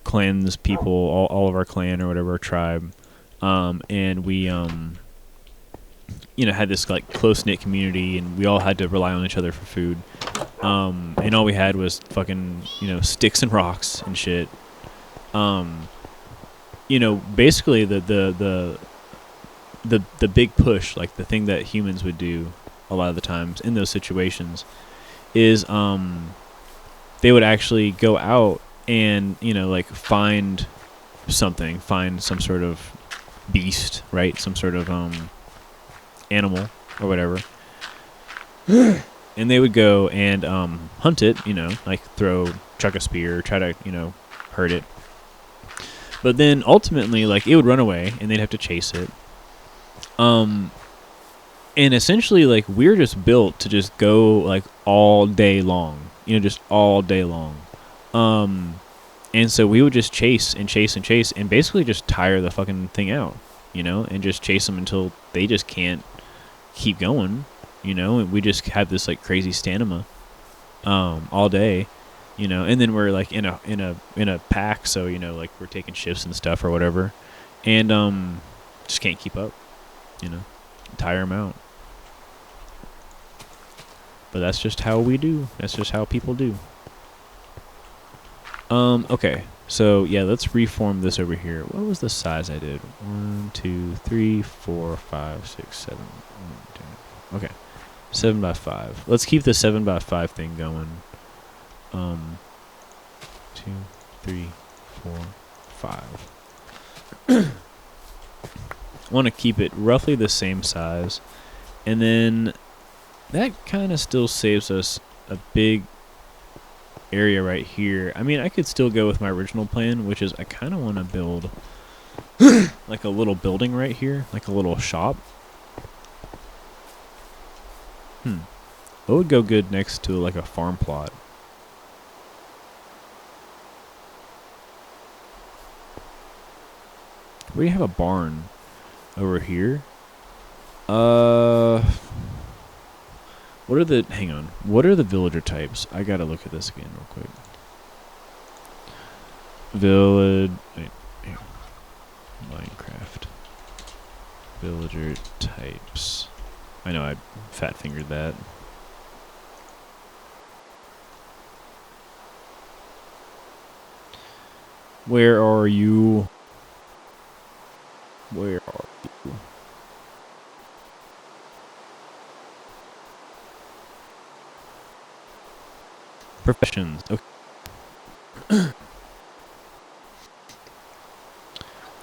clans people, all of our clan or whatever, tribe, and we you know, had this like close-knit community, and we all had to rely on each other for food, and all we had was fucking, you know, sticks and rocks and shit. You know, basically the big push, like the thing that humans would do a lot of the times in those situations, is they would actually go out and, you know, like find some sort of beast, right? Some sort of animal or whatever. And they would go and hunt it, you know, like chuck a spear, try to, you know, hurt it. But then ultimately, like, it would run away and they'd have to chase it. And essentially, like, we're just built to just go like all day long, you know, just all day long. And so we would just chase and chase and chase and basically just tire the fucking thing out, you know, and just chase them until they just can't keep going, you know, and we just have this like crazy stamina all day, you know, and then we're like in a pack, so, you know, like we're taking shifts and stuff or whatever, and just can't keep up, you know, tire them out. But that's just how we do. That's just how people do. Okay, so yeah, let's reform this over here. What was the size I did? 1, 2, 3, 4, 5, 6, 7. Okay, 7 by 5. Let's keep the 7 by 5 thing going. 2, 3, 4, 5. I want to keep it roughly the same size, and then that kind of still saves us a big area right here. I mean, I could still go with my original plan, which is I kind of want to build like a little building right here, like a little shop. What would go good next to like a farm plot? We have a barn over here. What are the, hang on, what are the villager types? I gotta look at this again real quick. Minecraft. Villager types. I know I fat fingered that. Where are you? Where are you? Professions. Okay.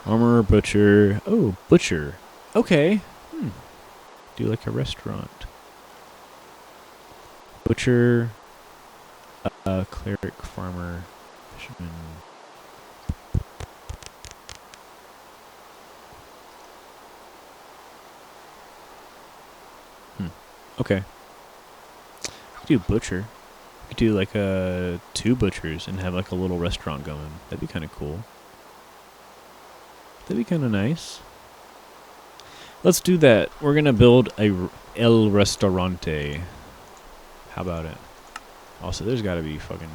Armorer, butcher. Oh, butcher. Okay. Do like a restaurant. Butcher. Cleric, farmer, fisherman. Okay. Do butcher. Could do like 2 butchers and have like a little restaurant going. That'd be kind of cool. That'd be kind of nice. Let's do that. We're gonna build a El Restaurante. How about it? Also, there's gotta be fucking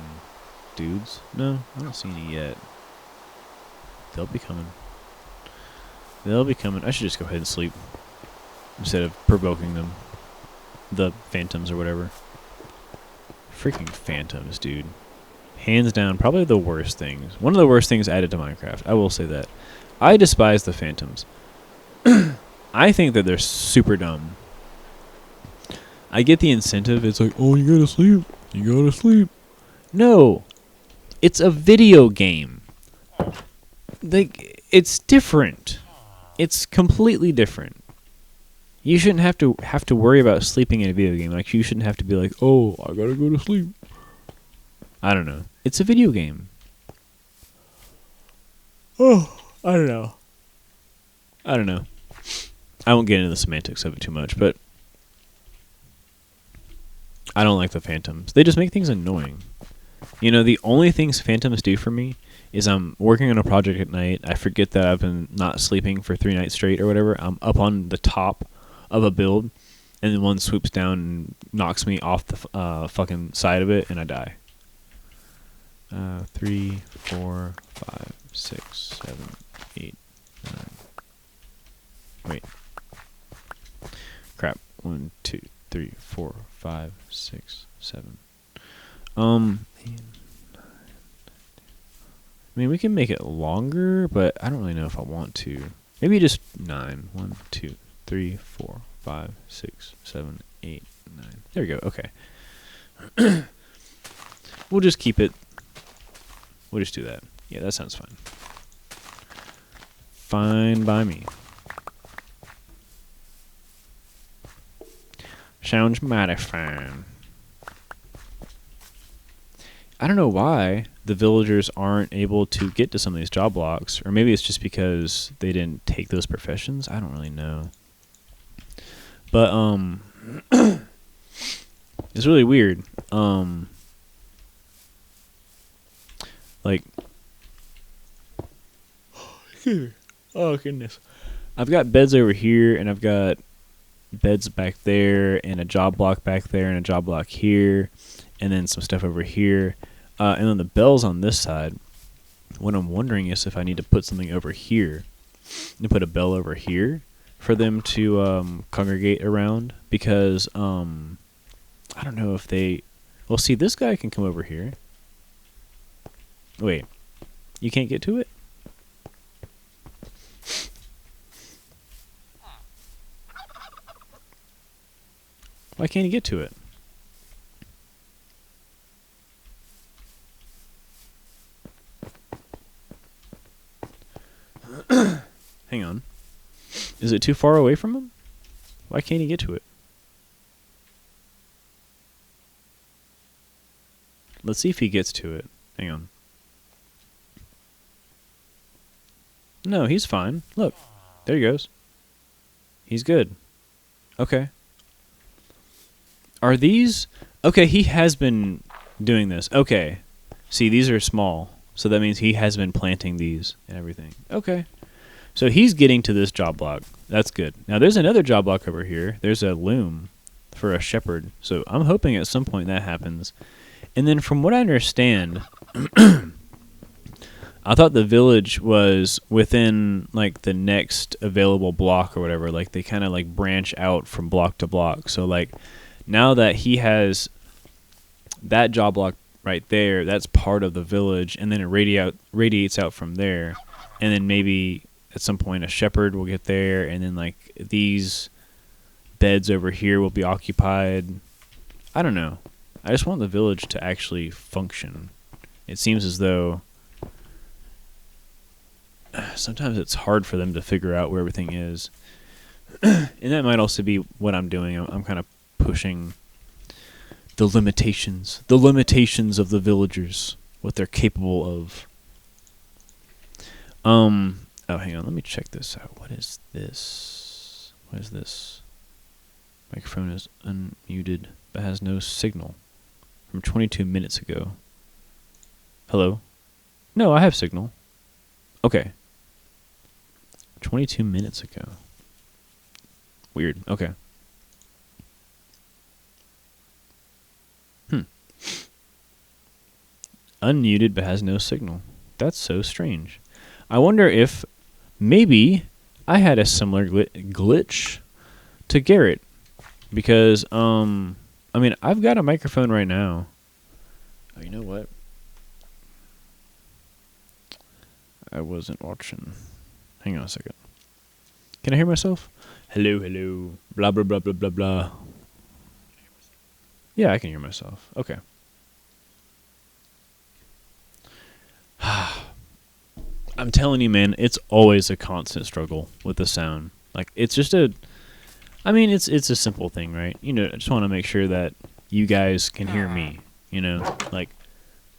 dudes. No, I don't see any yet. They'll be coming. They'll be coming. I should just go ahead and sleep instead of provoking them. The phantoms or whatever. Freaking phantoms, dude. Hands down, probably the worst things. One of the worst things added to Minecraft. I will say that. I despise the phantoms. I think that they're super dumb. I get the incentive. It's like, oh, you gotta sleep. You gotta sleep. No. It's a video game. Like, it's different. It's completely different. You shouldn't have to worry about sleeping in a video game. Like, you shouldn't have to be like, oh, I gotta go to sleep. I don't know. It's a video game. Oh, I don't know. I don't know. I won't get into the semantics of it too much, but I don't like the phantoms. They just make things annoying. You know, the only things phantoms do for me is I'm working on a project at night. I forget that I've been not sleeping for 3 nights straight or whatever. I'm up on the top of a build, and then one swoops down and knocks me off the fucking side of it, and I die. 3, 4, 5, 6, 7, 8, 9. Wait. Crap. 1, 2, 3, 4, 5, 6, 7. I mean, we can make it longer, but I don't really know if I want to. Maybe just 9. 1, 2, 3, 4, 5, 6, 7, 8, 9. There we go. Okay. We'll just keep it. We'll just do that. Yeah, that sounds fine. Fine by me. Sounds mighty fine. I don't know why the villagers aren't able to get to some of these job blocks, or maybe it's just because they didn't take those professions. I don't really know. But it's really weird. Like, oh goodness, I've got beds over here, and I've got beds back there, and a job block back there, and a job block here, and then some stuff over here, and then the bells on this side. What I'm wondering is if I need to put something over here, and put a bell over here for them to congregate around, because I don't know if they. Well, see, this guy can come over here. Wait, you can't get to it? Why can't he get to it? Hang on. Is it too far away from him? Why can't he get to it? Let's see if he gets to it. Hang on. No, he's fine. Look. There he goes. He's good. Okay. Are these... Okay, he has been doing this. Okay. See, these are small. So that means he has been planting these and everything. Okay. So he's getting to this job block. That's good. Now, there's another job block over here. There's a loom for a shepherd. So I'm hoping at some point that happens. And then from what I understand... I thought the village was within, like, the next available block or whatever. Like, they kind of, like, branch out from block to block. So, like, now that he has that job block right there, that's part of the village. And then it radiates out from there. And then maybe at some point a shepherd will get there. And then, like, these beds over here will be occupied. I don't know. I just want the village to actually function. It seems as though sometimes it's hard for them to figure out where everything is. And that might also be what I'm doing. I'm kind of pushing the limitations of the villagers, what they're capable of. Oh, hang on, let me check this out. What is this? What is this? Microphone is unmuted, but has no signal. From 22 minutes ago. Hello? No, I have signal. Okay. 22 minutes ago. Weird. Okay. Unmuted but has no signal. That's so strange. I wonder if maybe I had a similar glitch to Garrett. Because, I mean, I've got a microphone right now. Oh, you know what? I wasn't watching. Hang on a second. Can I hear myself? Hello, hello. Blah, blah, blah, blah, blah, blah. Yeah, I can hear myself. Okay. I'm telling you, man, it's always a constant struggle with the sound. Like, it's just I mean, it's a simple thing, right? You know, I just want to make sure that you guys can hear me, you know? Like,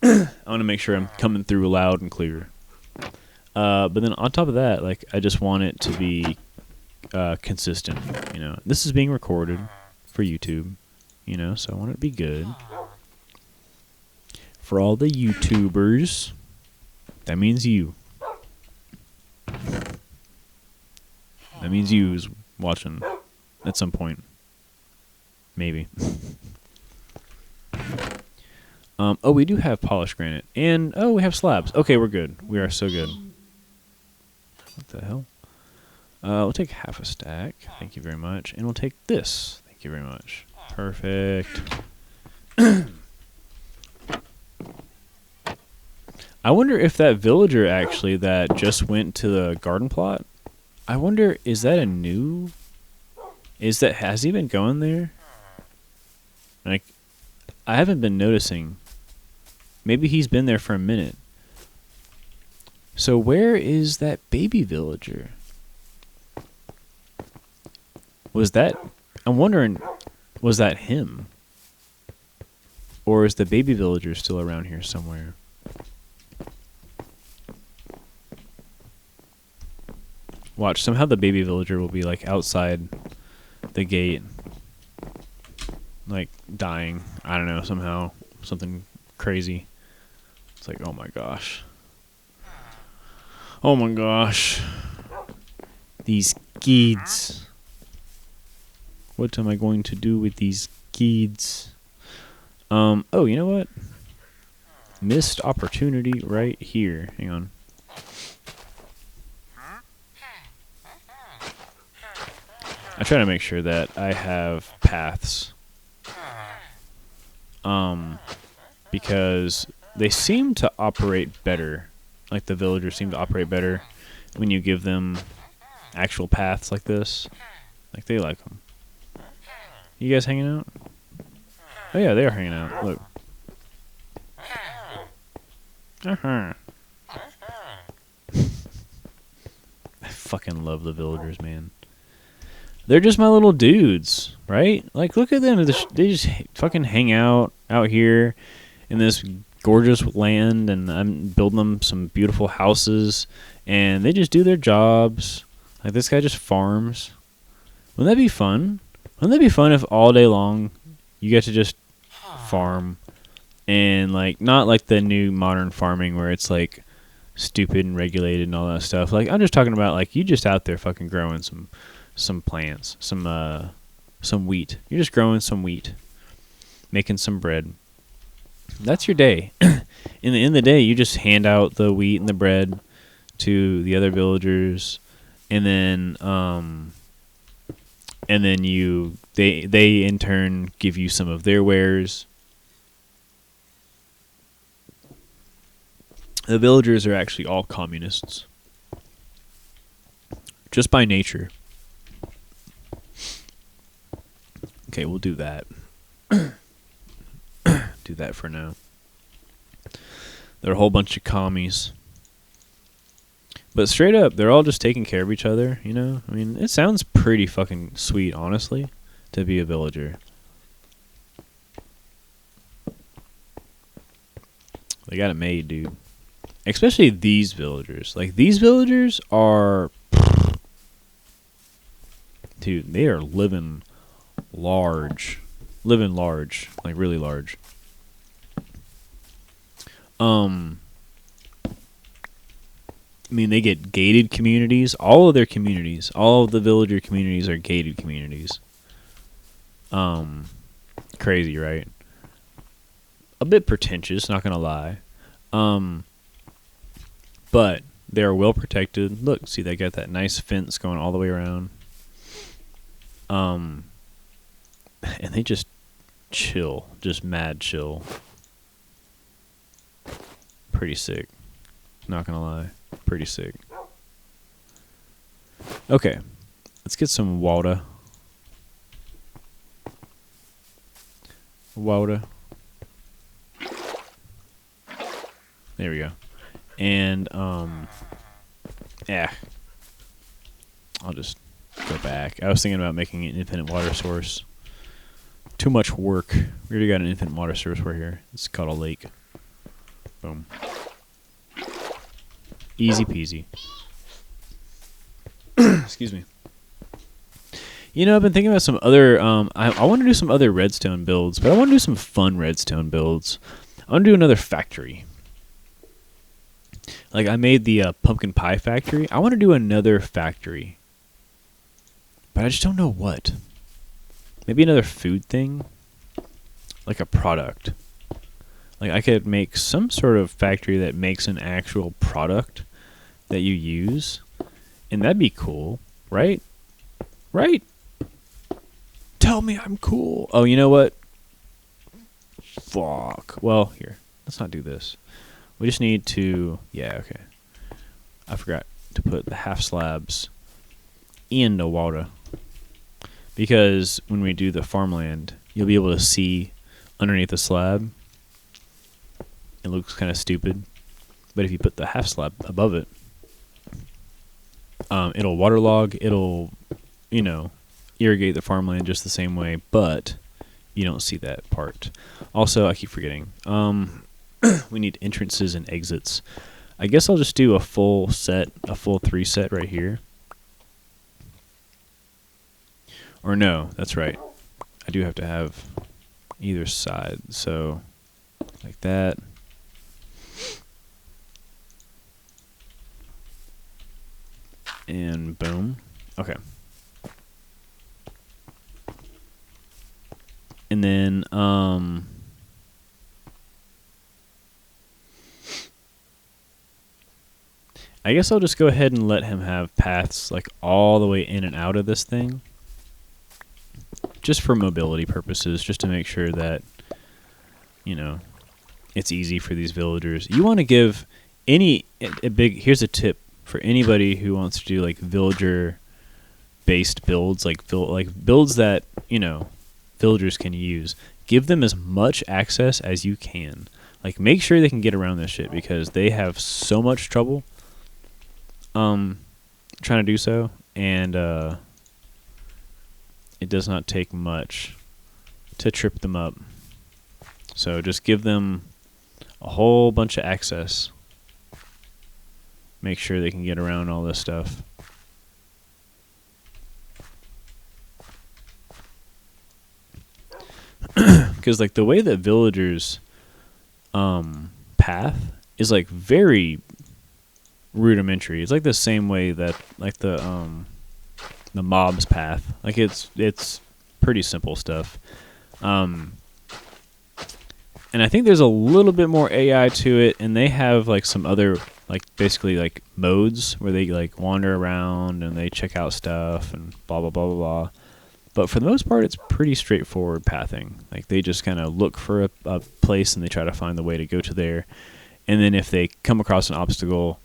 I want to make sure I'm coming through loud and clear. But then on top of that, like, I just want it to be consistent, you know? This is being recorded for YouTube, you know? So I want it to be good. For all the YouTubers, that means you. That means you is watching at some point. Maybe. Oh, we do have polished granite. And, oh, we have slabs. Okay, we're good. We are so good. What the hell? We'll take half a stack. Thank you very much. And we'll take this. Thank you very much. Perfect. I wonder if that villager actually that just went to the garden plot, I wonder, is that a new... has he been going there? Like, I haven't been noticing. Maybe he's been there for a minute. So where is that baby villager? Was that... I'm wondering, was that him? Or is the baby villager still around here somewhere? Watch, somehow the baby villager will be, like, outside the gate. Like, dying. I don't know, somehow. Something crazy. It's like, oh my gosh. Oh my gosh. These kids. What am I going to do with these kids? Oh, you know what? Missed opportunity right here. Hang on. I try to make sure that I have paths. Because they seem to operate better. Like the villagers seem to operate better when you give them actual paths like this. Like they like them. You guys hanging out? Oh yeah, they are hanging out. Look. I fucking love the villagers, man. They're just my little dudes, right? Like, look at them. They just fucking hang out here in this gorgeous land, and I'm building them some beautiful houses, and they just do their jobs. Like, this guy just farms. Wouldn't that be fun? Wouldn't that be fun if all day long you get to just farm and, like, not like the new modern farming where it's, like, stupid and regulated and all that stuff. Like, I'm just talking about, like, you just out there fucking growing some plants, some wheat. You're just growing some wheat, making some bread. That's your day. In the end of the day, you just hand out the wheat and the bread to the other villagers, and then they in turn give you some of their wares. The villagers are actually all communists, just by nature. Okay, we'll do that. do that for now. They're a whole bunch of commies. But straight up, they're all just taking care of each other, you know? I mean, it sounds pretty fucking sweet, honestly, to be a villager. They got it made, dude. Especially these villagers. Like, these villagers are... Dude, they are living large. Living large. Like, really large. I mean, they get gated communities. All of their communities, all of the villager communities are gated communities. Crazy, right? A bit pretentious, not gonna lie. But they are well protected. Look, see, they got that nice fence going all the way around. And they just chill, just mad chill. Pretty sick. Not gonna lie. Pretty sick. Okay. Let's get some water. Water. There we go. And, yeah. I'll just go back. I was thinking about making an infinite water source. Too much work. We already got an infinite water source right here. It's called a lake. Boom. Easy peasy. Excuse me. You know, I've been thinking about some other, I want to do some other redstone builds, but I want to do some fun redstone builds. I want to do another factory. Like, I made the pumpkin pie factory. I want to do another factory. But I just don't know what. Maybe another food thing? Like a product. Like, I could make some sort of factory that makes an actual product that you use. And that'd be cool, right? Right? Tell me I'm cool. Oh, you know what? Fuck. Well, here. Let's not do this. We just need to... Yeah, okay. I forgot to put the half slabs in the water. Because when we do the farmland, you'll be able to see underneath the slab. It looks kind of stupid. But if you put the half slab above it, it'll waterlog. It'll, you know, irrigate the farmland just the same way. But you don't see that part. Also, I keep forgetting. We need entrances and exits. I guess I'll just do a full set, a full 3 set right here. Or no, that's right. I do have to have either side. So, like that. And boom. Okay. And then, I guess I'll just go ahead and let him have paths like all the way in and out of this thing. Just for mobility purposes, just to make sure that, you know, it's easy for these villagers. You want to give a big, here's a tip for anybody who wants to do like villager based builds, like builds that, you know, villagers can use. Give them as much access as you can. Like, make sure they can get around this shit because they have so much trouble trying to do so, and it does not take much to trip them up. So just give them a whole bunch of access. Make sure they can get around all this stuff. Because like the way that villagers path is like very rudimentary. It's like the same way that like the mob's path. Like it's pretty simple stuff. And I think there's a little bit more AI to it, and they have like some other like basically like modes where they like wander around and they check out stuff and blah blah blah blah blah. But for the most part, it's pretty straightforward pathing. Like they just kind of look for a place and they try to find the way to go to there. And then if they come across an obstacle,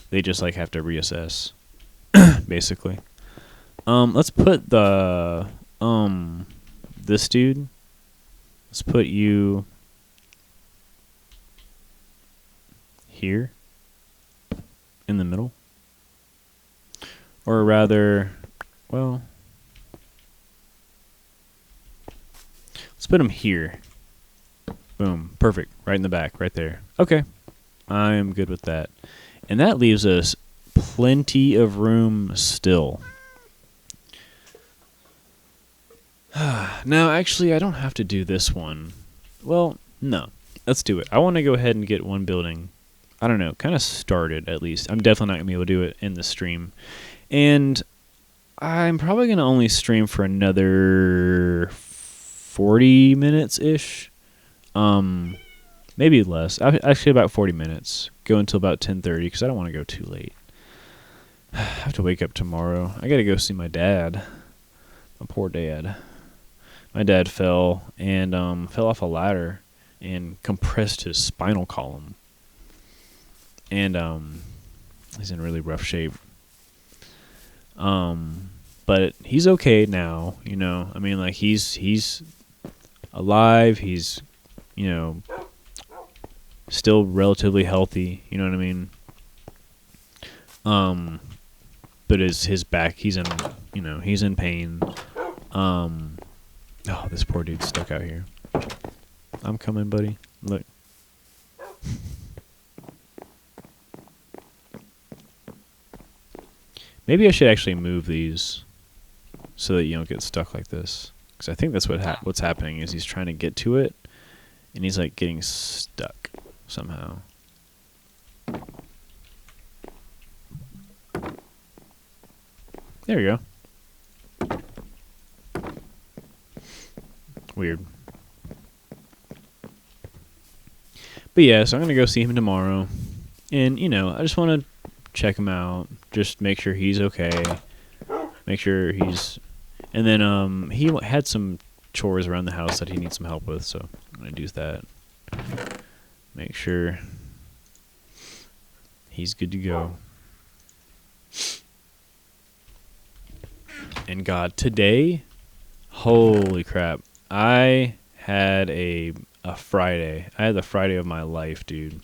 they just like have to reassess, basically. Let's put the this dude. Let's put you here in the middle. Or rather, well, let's put them here. Boom. Perfect. Right in the back. Right there. Okay. I am good with that. And that leaves us plenty of room still. Now, actually, I don't have to do this one. Well, no. Let's do it. I want to go ahead and get one building, I don't know, kind of started at least. I'm definitely not going to be able to do it in the stream. And I'm probably going to only stream for another 40 minutes-ish. Maybe less. Actually, about 40 minutes. Go until about 10:30 because I don't want to go too late. I have to wake up tomorrow. I got to go see my dad. My poor dad. My dad fell and fell off a ladder and compressed his spinal column. And he's in really rough shape. But he's okay now, you know. I mean, like he's alive. He's, you know, still relatively healthy. You know what I mean? But his back, he's in pain. Oh, this poor dude's stuck out here. I'm coming, buddy. Look. Maybe I should actually move these so that you don't get stuck like this. Because I think that's what's happening is he's trying to get to it, and he's like getting stuck somehow. There we go. Weird. But yeah, so I'm going to go see him tomorrow. And, you know, I just want to check him out. Just make sure he's okay. Make sure he's... And then he had some chores around the house that he needs some help with, so I'm going to do that. Make sure he's good to go. And God, today, holy crap, I had a Friday. I had the Friday of my life, dude.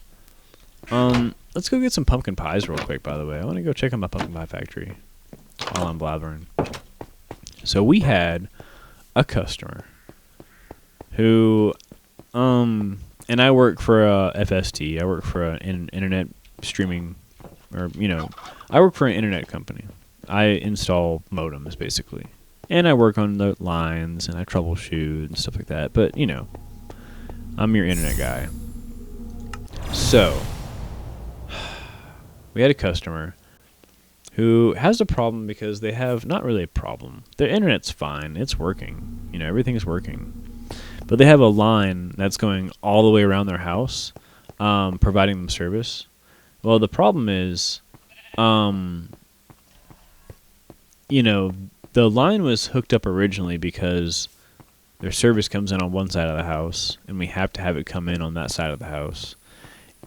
Let's go get some pumpkin pies real quick, by the way. I want to go check out my pumpkin pie factory while I'm blabbering. So we had a customer who, and I work for a FST. I work for an internet streaming, or, you know, I work for an internet company. I install modems, basically. And I work on the lines, and I troubleshoot and stuff like that. But, you know, I'm your internet guy. So, we had a customer who has a problem because they have, not really a problem. Their internet's fine. It's working. You know, everything's working. But they have a line that's going all the way around their house, providing them service. Well, the problem is, you know, the line was hooked up originally because their service comes in on one side of the house, and we have to have it come in on that side of the house.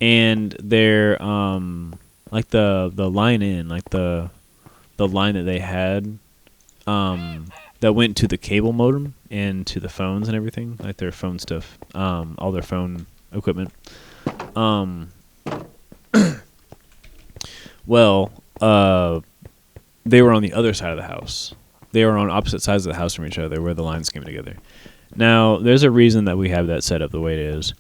And their like the line in, like the line that they had, that went to the cable modem and to the phones and everything, like their phone stuff, all their phone equipment. Well, they were on the other side of the house. They were on opposite sides of the house from each other where the lines came together. Now, there's a reason that we have that set up the way it is.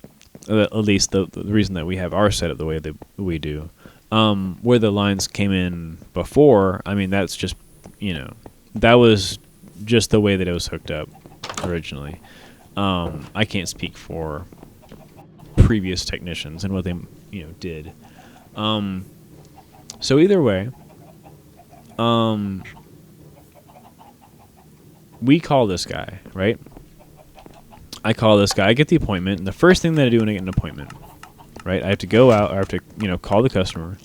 At least the reason that we have our setup the way that we do. Where the lines came in before, I mean, that's just, you know, that was just the way that it was hooked up originally. I can't speak for previous technicians and what they, you know, did. So either way, we call this guy, right? I call this guy, I get the appointment, and the first thing that I do when I get an appointment, right, I have to go out, or I have to, you know, call the customer,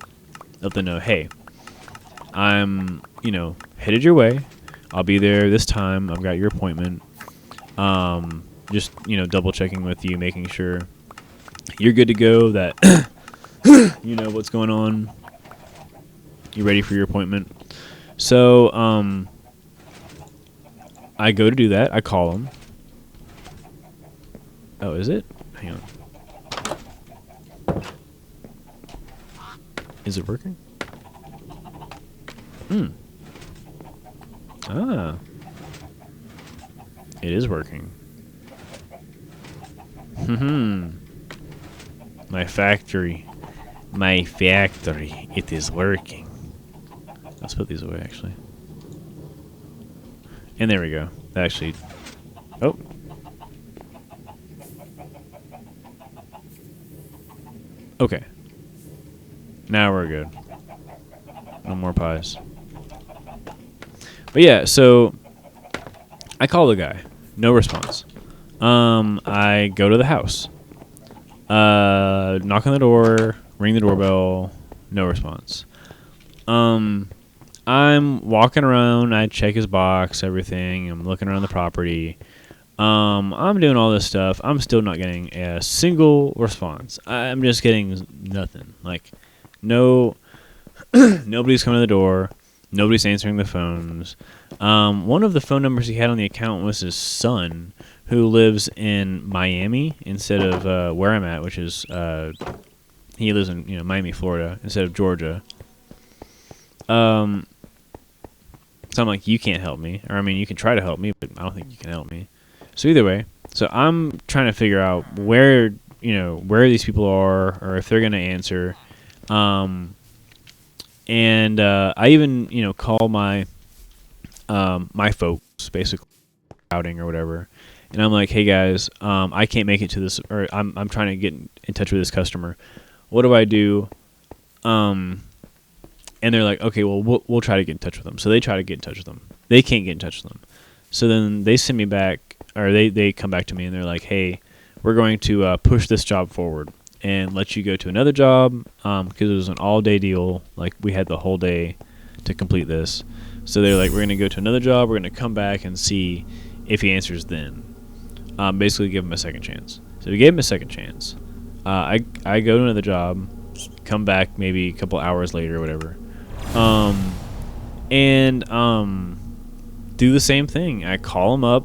let them know, hey, I'm, you know, headed your way, I'll be there this time, I've got your appointment, just, you know, double checking with you, making sure you're good to go, that you know what's going on, you ready for your appointment. So, I go to do that, I call him. Oh, is it? Hang on. Is it working? Ah. It is working. My factory. My factory. It is working. Let's put these away, actually. And there we go. That actually... Oh. Okay. Now we're good. No more pies. But yeah, so... I call the guy. No response. I go to the house. Knock on the door, ring the doorbell, no response. I'm walking around, I check his box, everything. I'm looking around the property. I'm doing all this stuff. I'm still not getting a single response. I'm just getting nothing. Like, no, nobody's coming to the door. Nobody's answering the phones. One of the phone numbers he had on the account was his son, who lives in Miami instead of where I'm at, which is he lives in Miami, Florida, instead of Georgia. So I'm like, you can't help me, or I mean, you can try to help me, but I don't think you can help me. So either way, so I'm trying to figure out where these people are, or if they're gonna answer. And I even call my my folks, basically outing or whatever, and I'm like, hey guys, I can't make it to this, or I'm trying to get in touch with this customer. What do I do? And they're like, okay, well we'll try to get in touch with them. So they try to get in touch with them. They can't get in touch with them. So then they send me back, or they come back to me and they're like, hey, we're going to push this job forward and let you go to another job, because it was an all-day deal. Like, we had the whole day to complete this. So they're like, we're going to go to another job. We're going to come back and see if he answers then. Basically give him a second chance. So we gave him a second chance. I go to another job, come back maybe a couple hours later or whatever, and do the same thing. I call him up,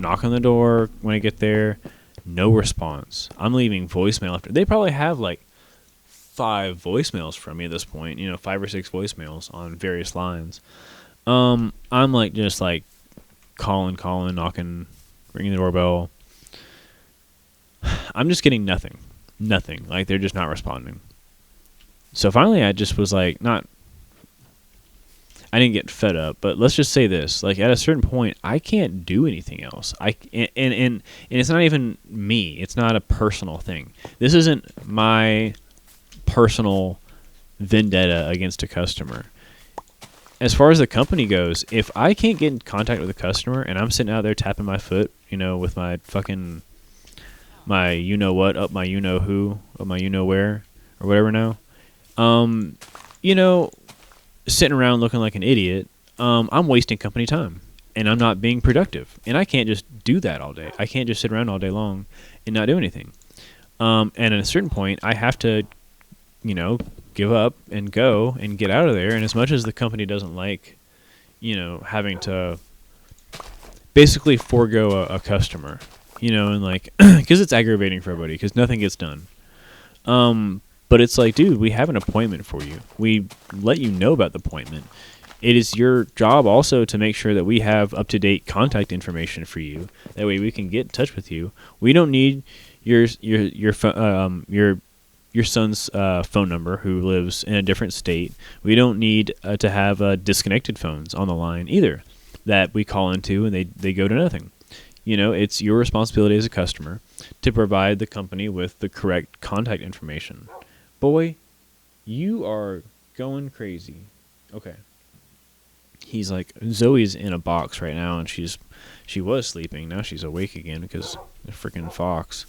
knock on the door when I get there. No response. I'm leaving voicemail after. They probably have like 5 voicemails from me at this point. 5 or 6 voicemails on various lines. I'm like just like calling, knocking, ringing the doorbell. I'm just getting nothing. Like, they're just not responding. So finally, I just was like, I didn't get fed up, but let's just say this: like, at a certain point, I can't do anything else. And it's not even me. It's not a personal thing. This isn't my personal vendetta against a customer. As far as the company goes, if I can't get in contact with a customer and I'm sitting out there tapping my foot, with my fucking my you-know-what up my you-know-who, up my you-know-where, or whatever now, sitting around looking like an idiot, I'm wasting company time, and I'm not being productive. And I can't just do that all day. I can't just sit around all day long and not do anything. And at a certain point, I have to, give up and go and get out of there. And as much as the company doesn't like, having to basically forego a customer, and like, because it's aggravating for everybody, because nothing gets done. But it's like, dude, we have an appointment for you. We let you know about the appointment. It is your job also to make sure that we have up-to-date contact information for you. That way we can get in touch with you. We don't need your son's phone number who lives in a different state. We don't need to have disconnected phones on the line either that we call into and they go to nothing. It's your responsibility as a customer to provide the company with the correct contact information. Boy, you are going crazy. Okay. He's like, Zoe's in a box right now, and she was sleeping. Now she's awake again because the freaking fox.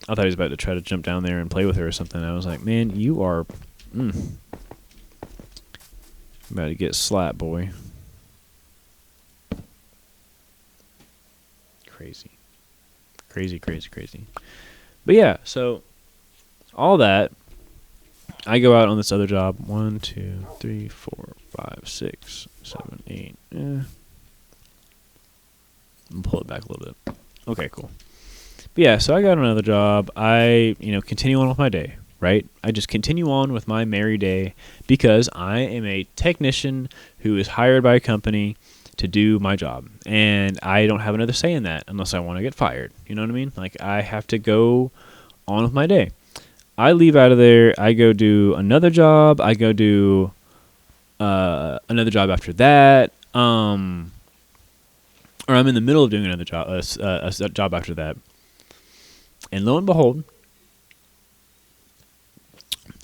I thought he was about to try to jump down there and play with her or something. I was like, man, you are about to get slapped, boy. Crazy. But yeah, so all that, I go out on this other job. 1, 2, 3, 4, 5, 6, 7, 8. I'll pull it back a little bit. Okay, cool. But yeah, so I got another job. I, continue on with my day, right? I just continue on with my merry day because I am a technician who is hired by a company to do my job. And I don't have another say in that unless I want to get fired. You know what I mean? Like, I have to go on with my day. I leave out of there. I go do another job. I go do another job after that. Or I'm in the middle of doing another job, a job after that. And lo and behold,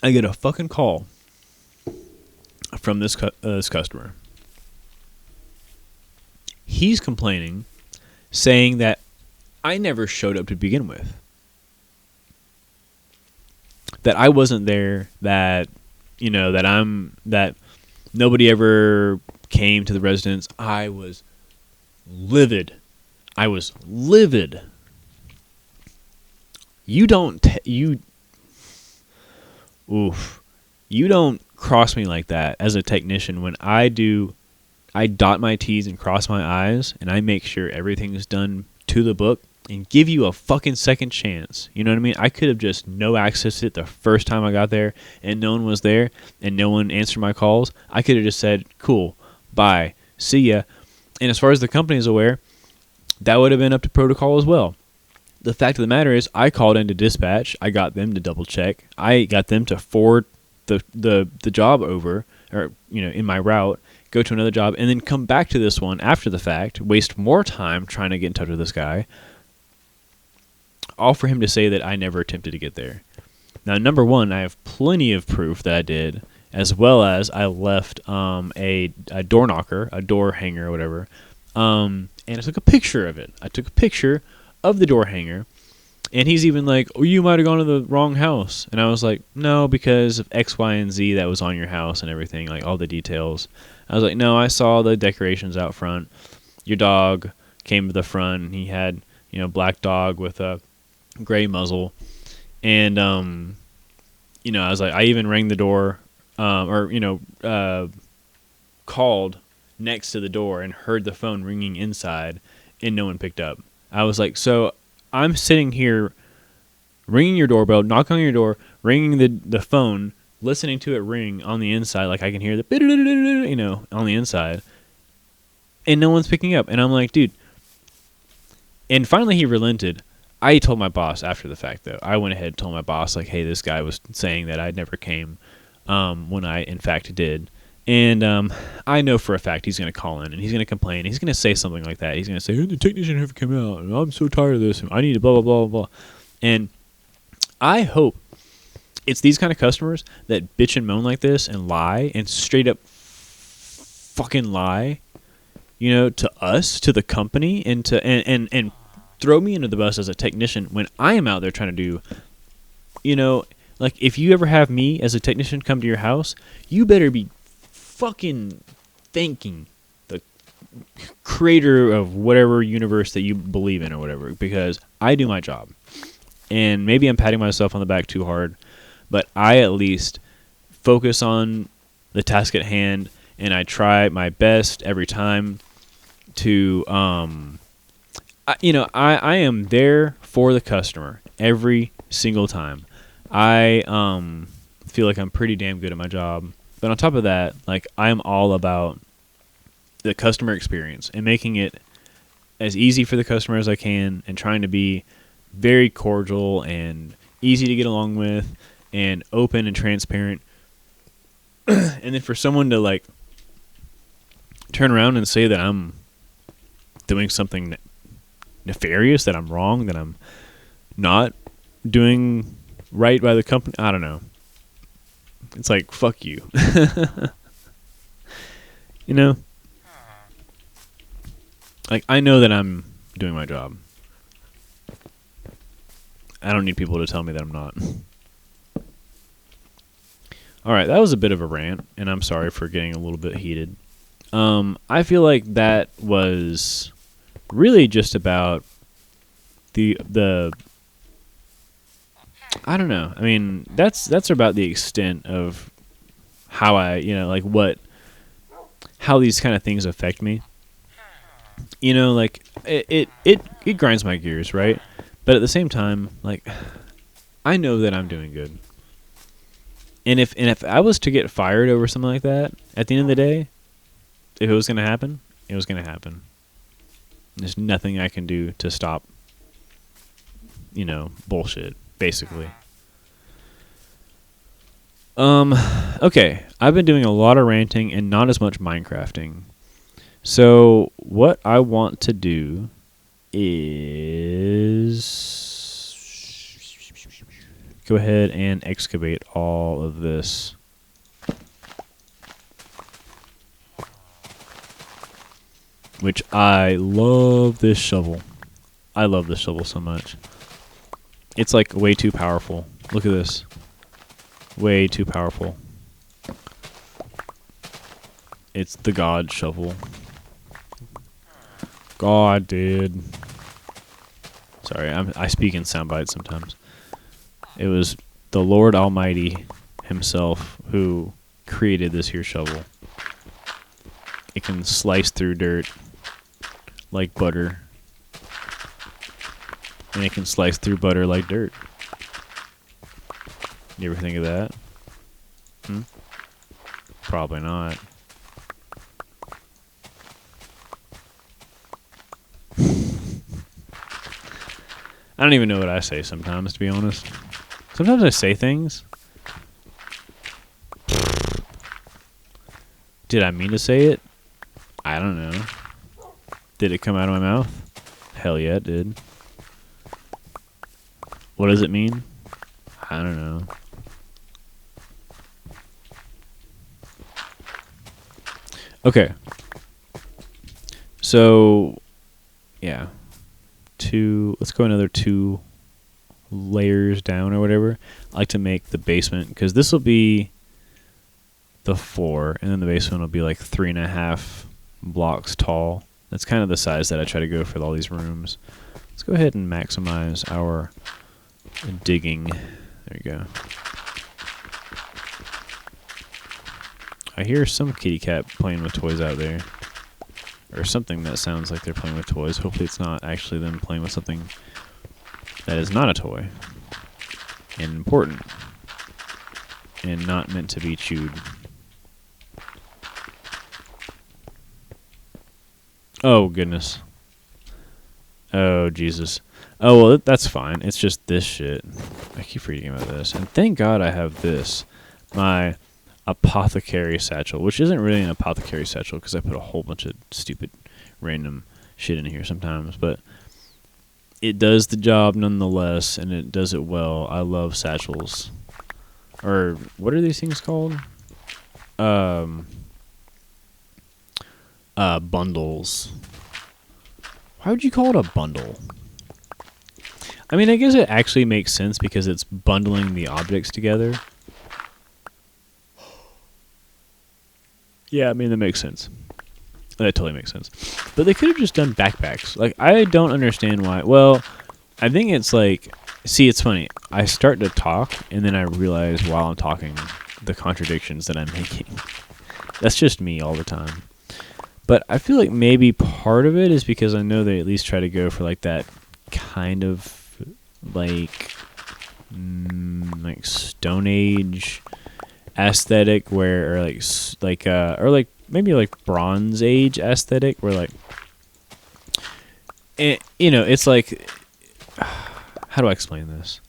I get a fucking call from this customer. He's complaining, saying that I never showed up to begin with. That I wasn't there, that nobody ever came to the residence. I was livid. You don't cross me like that as a technician. When I dot my T's and cross my I's, and I make sure everything is done to the book and give you a fucking second chance. You know what I mean? I could have just no accessed it the first time I got there and no one was there and no one answered my calls. I could have just said, cool, bye, see ya. And as far as the company is aware, that would have been up to protocol as well. The fact of the matter is, I called into dispatch. I got them to double check. I got them to forward the job over, or in my route, go to another job, and then come back to this one after the fact, waste more time trying to get in touch with this guy, all for him to say that I never attempted to get there. Now, number one, I have plenty of proof that I did, as well as I left a door knocker, a door hanger, or whatever, and I took a picture of it. I took a picture of the door hanger, and he's even like, oh, you might have gone to the wrong house. And I was like, no, because of X, Y, and Z that was on your house and everything, like all the details. I was like, no, I saw the decorations out front. Your dog came to the front, and he had, black dog with a gray muzzle. And, I was like, I even rang the door, called next to the door and heard the phone ringing inside, and no one picked up. I was like, so I'm sitting here ringing your doorbell, knocking on your door, ringing the phone, listening to it ring on the inside, like I can hear the on the inside, and no one's picking up. And I'm like, dude. And finally he relented. I told my boss after the fact, though. I went ahead and told my boss, like, hey, this guy was saying that I never came when I, in fact, did. And I know for a fact he's going to call in, and he's going to complain. He's going to say something like that. He's going to say, the technician haven't come out, and I'm so tired of this, and I need to blah, blah, blah, blah. And I hope it's these kind of customers that bitch and moan like this and lie and straight up fucking lie, to us, to the company, and and throw me into the bus as a technician when I am out there trying to do, like, if you ever have me as a technician come to your house, you better be fucking thanking the creator of whatever universe that you believe in or whatever, because I do my job. And maybe I'm patting myself on the back too hard, but I at least focus on the task at hand, and I try my best every time to I am there for the customer every single time. I feel like I'm pretty damn good at my job. But on top of that, like, I am all about the customer experience and making it as easy for the customer as I can, and trying to be very cordial and easy to get along with and open and transparent. And then for someone to, like, turn around and say that I'm doing something nefarious, that I'm wrong, that I'm not doing right by the company, I don't know. It's like, fuck you. Like, I know that I'm doing my job. I don't need people to tell me that I'm not. Alright, that was a bit of a rant, and I'm sorry for getting a little bit heated. I feel like that was really just about the I don't know. I mean, that's about the extent of how I, how these kind of things affect me. Like, it grinds my gears, right? But at the same time, like, I know that I'm doing good. And if I was to get fired over something like that, at the end of the day, if it was going to happen, it was going to happen. There's nothing I can do to stop, bullshit, basically. Okay, I've been doing a lot of ranting and not as much Minecrafting. So what I want to do is go ahead and excavate all of this. Which I love this shovel. I love this shovel so much. It's like way too powerful. Look at this. Way too powerful. It's the God shovel. God, dude. Sorry, I speak in sound bites sometimes. It was the Lord Almighty himself who created this here shovel. It can slice through dirt like butter. And it can slice through butter like dirt. You ever think of that? Probably not. I don't even know what I say sometimes, to be honest. Sometimes I say things. Did I mean to say it? I don't know. Did it come out of my mouth? Hell yeah, it did. What does it mean? I don't know. Okay. So, yeah. Let's go another 2 layers down or whatever. I like to make the basement, because this will be the floor, and then the basement will be like 3.5 blocks tall. That's kind of the size that I try to go for all these rooms. Let's go ahead and maximize our digging. There you go. I hear some kitty cat playing with toys out there. Or something that sounds like they're playing with toys. Hopefully it's not actually them playing with something that is not a toy. And important. And not meant to be chewed. Oh, goodness. Oh, Jesus. Oh, well, that's fine. It's just this shit. I keep forgetting about this. And thank God I have this. My apothecary satchel, which isn't really an apothecary satchel because I put a whole bunch of stupid random shit in here sometimes, but it does the job nonetheless, and it does it well. I love satchels. Or what are these things called? Bundles. Why would you call it a bundle? I mean, I guess it actually makes sense because it's bundling the objects together. Yeah, I mean, that makes sense. That totally makes sense. But they could have just done backpacks. Like, I don't understand why. Well, I think it's like... See, it's funny. I start to talk, and then I realize while I'm talking the contradictions that I'm making. That's just me all the time. But I feel like maybe part of it is because I know they at least try to go for, like, that kind of, like Stone Age aesthetic where, or maybe like Bronze Age aesthetic where like it's like, how do I explain this?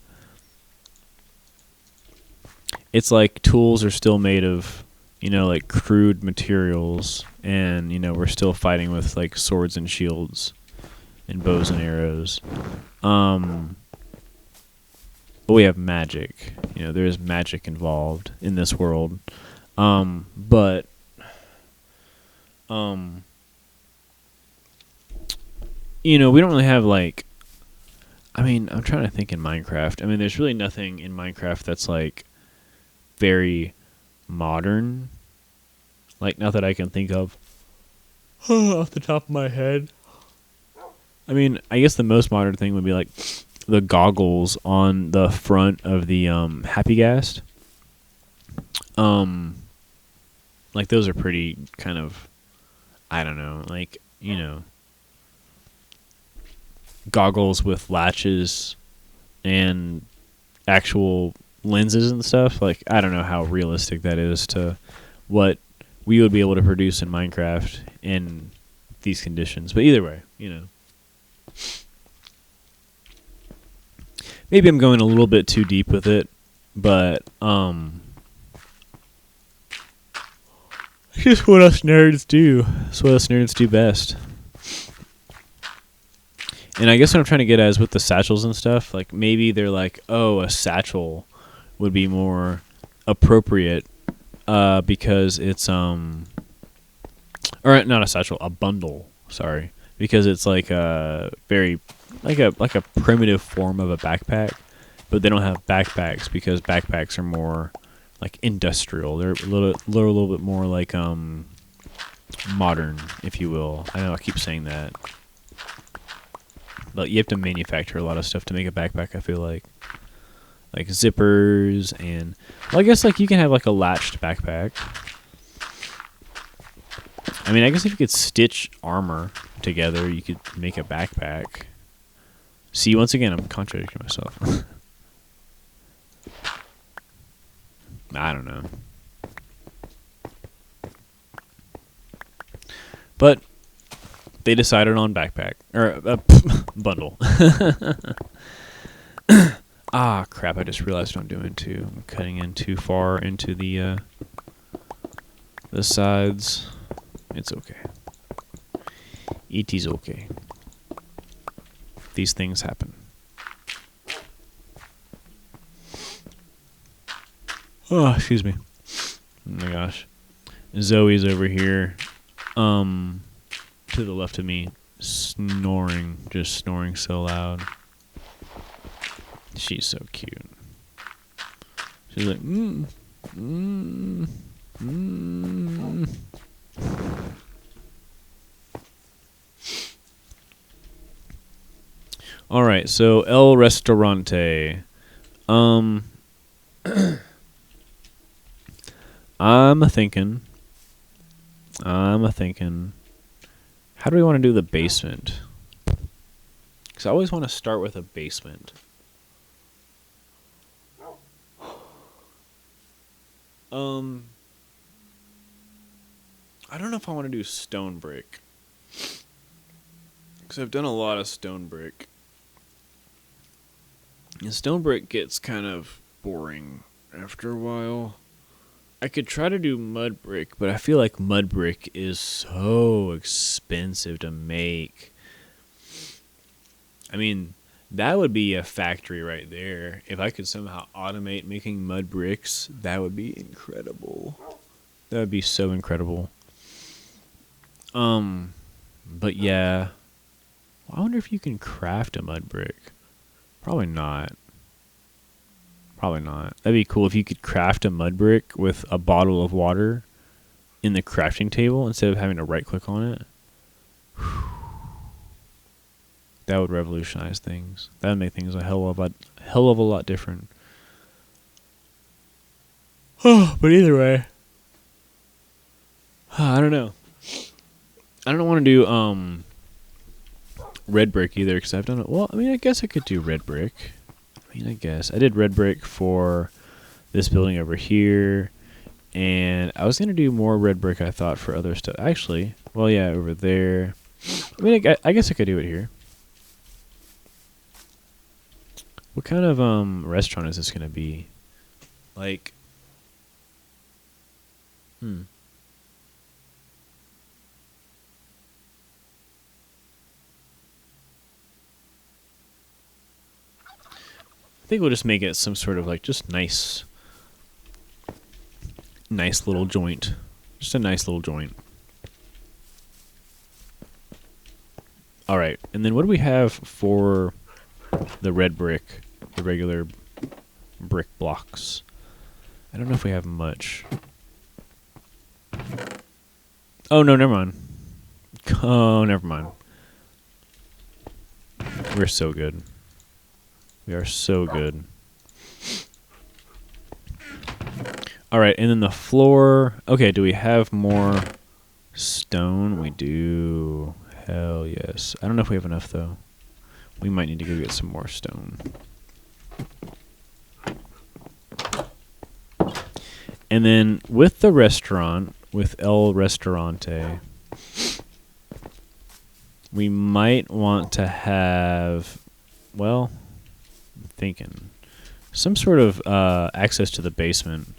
It's like tools are still made of like crude materials, and we're still fighting with like swords and shields and bows and arrows, but we have magic. There is magic involved in this world. But we don't really have like, I mean, I'm trying to think in Minecraft. I mean, there's really nothing in Minecraft that's like very modern. Like, not that I can think of off the top of my head. I mean, I guess the most modern thing would be like the goggles on the front of the Happy Gas. Like those are pretty kind of, I don't know, like, goggles with latches and actual lenses and stuff. Like, I don't know how realistic that is to what we would be able to produce in Minecraft in these conditions. But either way, you know. Maybe I'm going a little bit too deep with it, but it's just what us nerds do. It's what us nerds do best. And I guess what I'm trying to get at is with the satchels and stuff, like maybe they're like, oh, a satchel would be more appropriate because it's or not a satchel, a bundle, sorry. Because it's like a very like a primitive form of a backpack, but they don't have backpacks because backpacks are more like industrial. They're a little bit more like modern, if you will. I know I keep saying that. But you have to manufacture a lot of stuff to make a backpack, I feel like zippers and, well, I guess like you can have like a latched backpack. I mean, I guess if you could stitch armor together, you could make a backpack. See, once again, I'm contradicting myself. I don't know. But they decided on backpack or bundle. Ah, crap! I just realized what I'm doing too. I'm cutting in too far into the sides. It's okay. It is okay. These things happen. Oh, excuse me. Oh my gosh. Zoe's over here. To the left of me, snoring, just snoring so loud. She's so cute. She's like, All right, so El Restaurante. I'm thinking. How do we want to do the basement? Because I always want to start with a basement. I don't know if I want to do stone brick. Because I've done a lot of stone brick. And stone brick gets kind of boring after a while. I could try to do mud brick, but I feel like mud brick is so expensive to make. I mean, that would be a factory right there. If I could somehow automate making mud bricks, that would be incredible. That would be so incredible. But yeah. I wonder if you can craft a mud brick. Probably not. That'd be cool if you could craft a mud brick with a bottle of water in the crafting table instead of having to right click on it. That would revolutionize things. That would make things a hell of a lot different. But either way, I don't know. I don't want to do red brick either because I've done it. Well, I mean, I guess I could do red brick. I did red brick for this building over here, and I was gonna do more red brick. I thought for other stuff. Actually, well, yeah, over there. I mean, I guess I could do it here. What kind of restaurant is this gonna be? Like, I think we'll just make it some sort of like just nice little joint. Just a nice little joint. All right, and then what do we have for the red brick, the regular brick blocks? I don't know if we have much. Oh, no, never mind. Oh, never mind. We're so good. We are so good. All right, and then the floor. Okay, do we have more stone? We do. Hell yes. I don't know if we have enough, though. we might need to go get some more stone. And then with the restaurant, with El Restaurante, we might want to have, well, I'm thinking, some sort of access to the basement.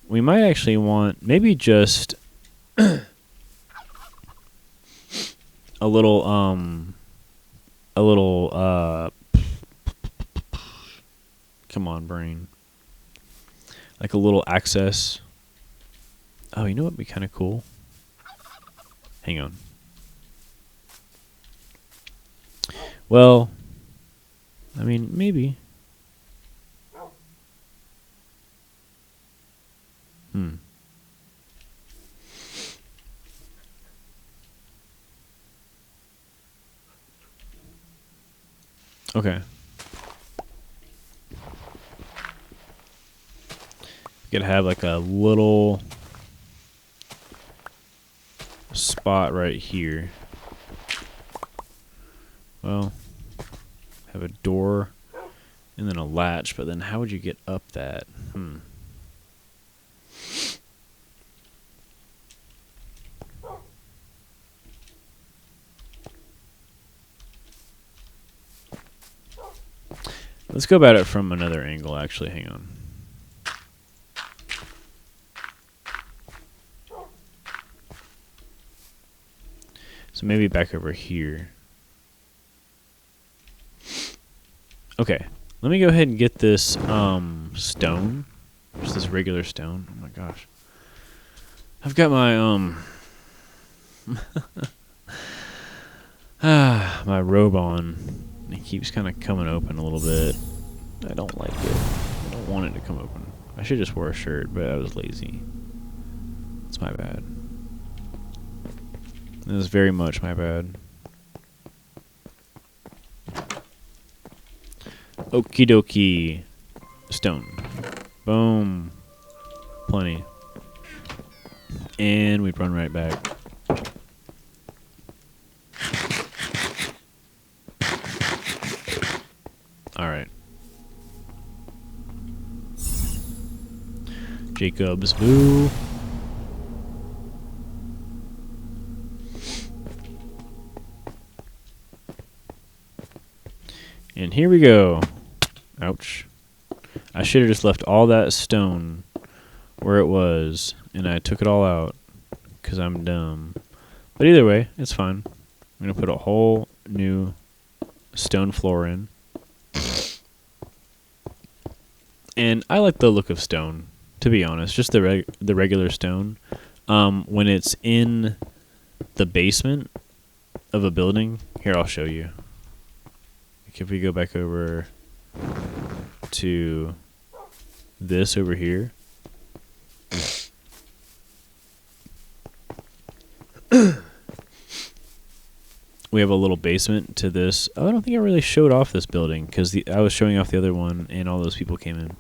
We might actually want maybe just a little, come on, brain. Like a little access. Oh, you know what would be kind of cool? Hang on. Well, I mean, maybe. Okay. We could have like a little spot right here. Well, have a door and then a latch, but then how would you get up that? Let's go about it from another angle, actually. Hang on. So maybe back over here. Okay. Let me go ahead and get this stone. Just this regular stone. Oh my gosh. I've got my my robe on. It keeps kind of coming open a little bit. I don't like it. I don't want it to come open. I should just wear a shirt, but I was lazy. It's my bad. It is very much my bad. Okie dokie. Stone. Boom. Plenty. And we run right back. Alright. Jacobsville. And here we go. Ouch. I should have just left all that stone where it was, and I took it all out because I'm dumb. But either way, it's fine. I'm going to put a whole new stone floor in. And I like the look of stone, to be honest. Just the regular stone. When it's in the basement of a building, here, I'll show you. Like if we go back over to this over here. We have a little basement to this. Oh, I don't think I really showed off this building because I was showing off the other one and all those people came in.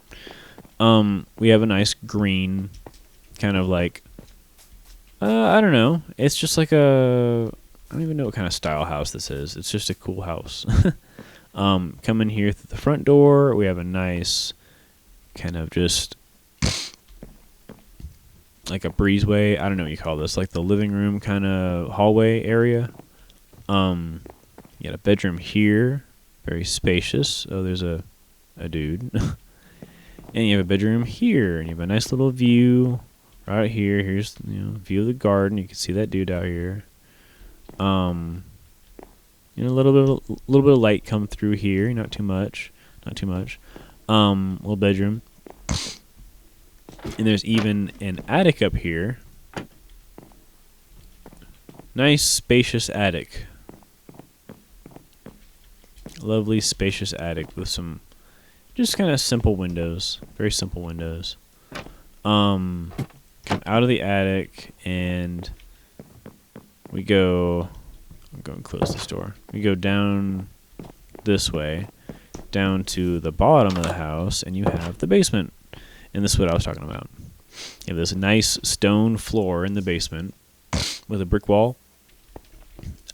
We have a nice green kind of like, I don't know. It's just like I don't even know what kind of style house this is. It's just a cool house. Come in here through the front door. We have a nice kind of just like a breezeway. I don't know what you call this. Like the living room kind of hallway area. You got a bedroom here. Very spacious. Oh, there's a dude. And you have a bedroom here. And you have a nice little view right here. Here's, view of the garden. You can see that dude out here. A little bit of light come through here. Not too much. Little bedroom. And there's even an attic up here. Nice spacious attic. Lovely spacious attic with some just kind of simple windows. Very simple windows. Come out of the attic and we go, I'm going to close this door. We go down this way, down to the bottom of the house, and you have the basement. And this is what I was talking about. You have this nice stone floor in the basement with a brick wall.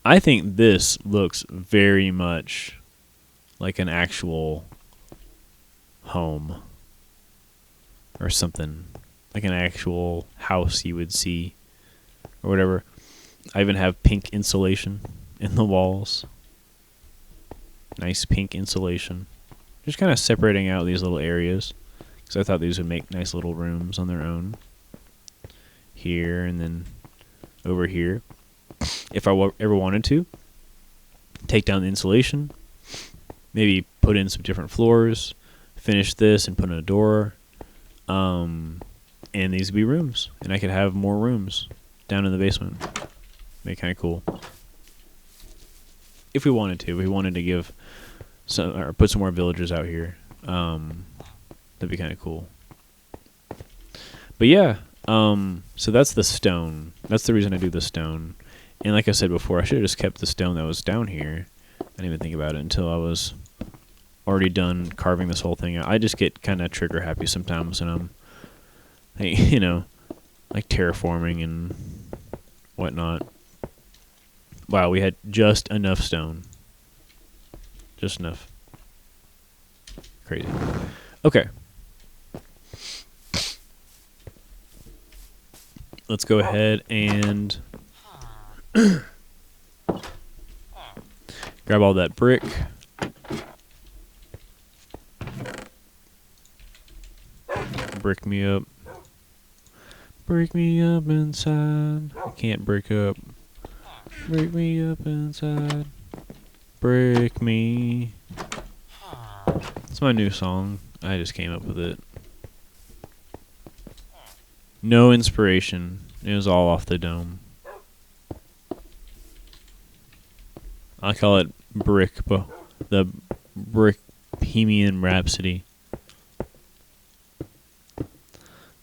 I think this looks very much like an actual home or something, like an actual house you would see or whatever. I even have pink insulation in the walls. Nice pink insulation. Just kind of separating out these little areas because I thought these would make nice little rooms on their own. Here and then over here. If I ever wanted to, take down the insulation, maybe put in some different floors, finish this and put in a door, and these would be rooms, and I could have more rooms down in the basement. Make it kind of cool. If we wanted to give some, or put some more villagers out here, that'd be kind of cool. But yeah, so that's the stone. That's the reason I do the stone. And like I said before, I should have just kept the stone that was down here. I didn't even think about it until I was already done carving this whole thing out. I just get kind of trigger happy sometimes when I'm, you know, like terraforming and whatnot. Wow, we had just enough stone. Just enough. Crazy. Okay. Let's go ahead and grab all that brick. Brick me up. Break me up inside. I can't break up. Break me up inside. Break me. It's my new song. I just came up with it. No inspiration. It was all off the dome. I call it the Brickbohemian Rhapsody.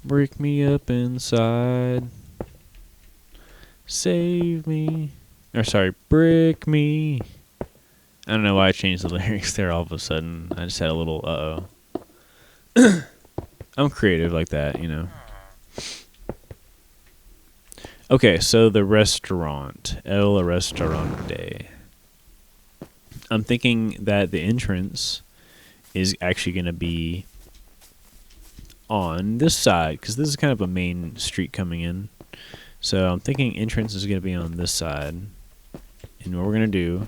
Break me up inside. Save me. Or sorry, break me. I don't know why I changed the lyrics there all of a sudden. I just had a little uh-oh. I'm creative like that, you know. Okay, so the restaurant. El Restaurante. I'm thinking that the entrance is actually going to be on this side, because this is kind of a main street coming in. So I'm thinking entrance is going to be on this side. And what we're going to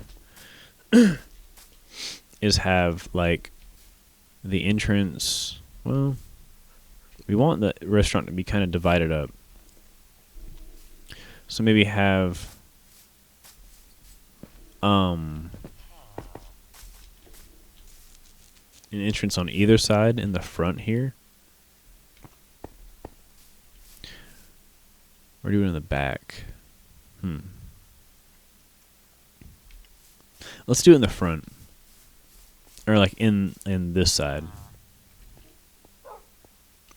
do is have, like, the entrance, well, we want the restaurant to be kind of divided up. So maybe have an entrance on either side in the front here. Or do it in the back? Let's do it in the front. Or like in this side.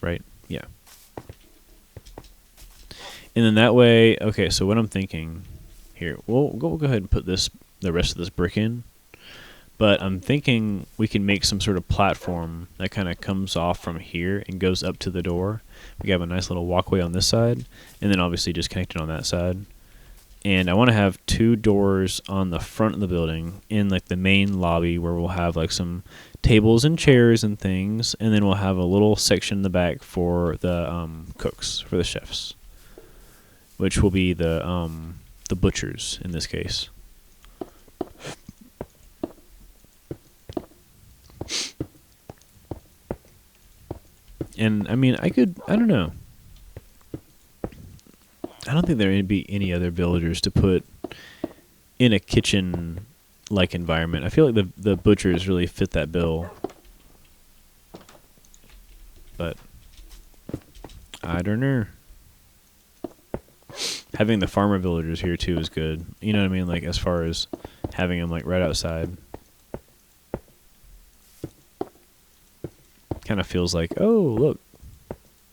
Right? Yeah. And then that way, okay, so what I'm thinking here, we'll go ahead and put the rest of this brick in. But I'm thinking we can make some sort of platform that kind of comes off from here and goes up to the door. We have a nice little walkway on this side, and then obviously just connected on that side. And I want to have 2 doors on the front of the building in like the main lobby where we'll have like some tables and chairs and things, and then we'll have a little section in the back for the cooks, for the chefs, which will be the butchers in this case. And I mean, I don't know. I don't think there would be any other villagers to put in a kitchen-like environment. I feel like the butchers really fit that bill. But I don't know. Having the farmer villagers here too is good. You know what I mean? Like as far as having them like right outside. Kind of feels like, oh, look.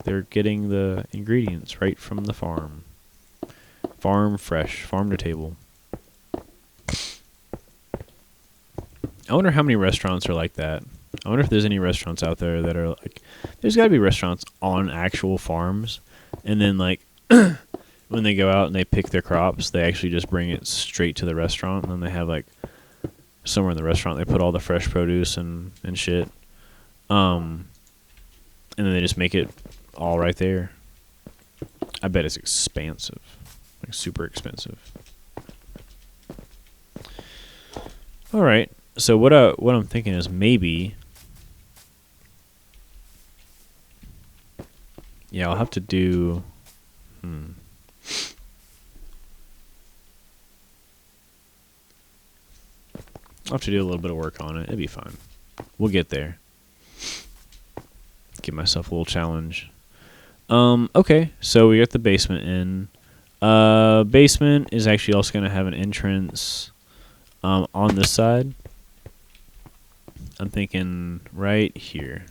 They're getting the ingredients right from the farm. Farm fresh, farm to table. I wonder how many restaurants are like that. I wonder if there's any restaurants out there that are like, there's got to be restaurants on actual farms, and then like when they go out and they pick their crops, they actually just bring it straight to the restaurant, and then they have like somewhere in the restaurant they put all the fresh produce and shit. And then they just make it all right there. I bet it's expensive. Like super expensive. All right. So what I'm thinking is maybe, yeah, I'll have to do. I'll have to do a little bit of work on it. It'd be fine. We'll get there. Give myself a little challenge. Okay, so we got the basement in. Basement is actually also going to have an entrance on this side. I'm thinking right here.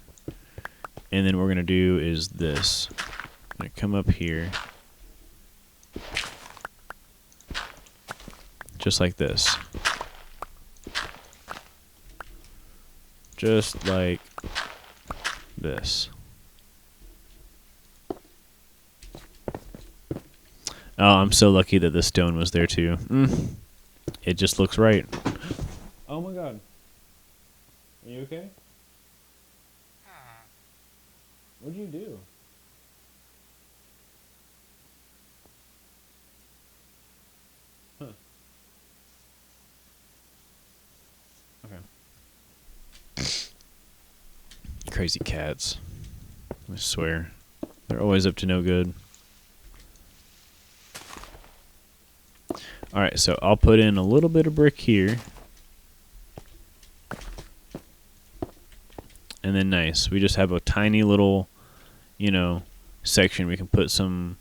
And then what we're going to do is this. I'm going to come up here. Just like this. Just like this. Oh, I'm so lucky that the stone was there too. It just looks right. Oh my god. Are you okay? What'd you do? Huh. Okay. Crazy cats. I swear. They're always up to no good. Alright, so I'll put in a little bit of brick here. And then nice. We just have a tiny little, section. We can put some,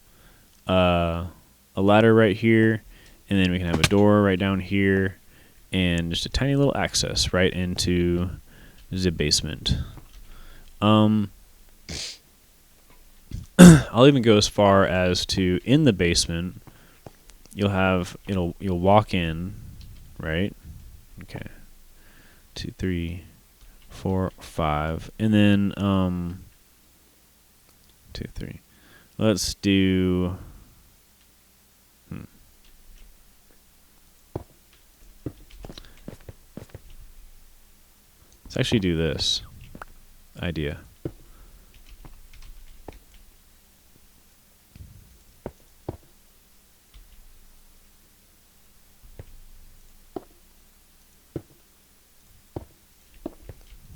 a ladder right here. And then we can have a door right down here. And just a tiny little access right into the basement. I'll even go as far as to, in the basement, you'll walk in, right? Okay. 2, 3, 4, 5. And then 2, 3. Let's do let's actually do this idea.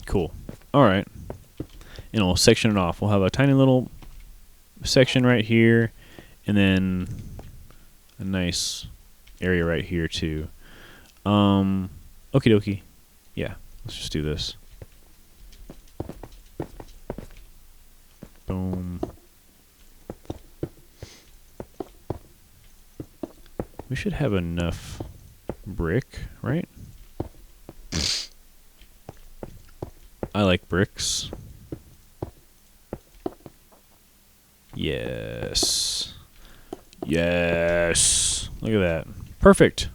Cool. All right. And we'll section it off. We'll have a tiny little section right here, and then a nice area right here too. Okie dokie. Yeah. Let's just do this. Boom. We should have enough brick, right? I like bricks. Yes. Yes. Look at that. Perfect.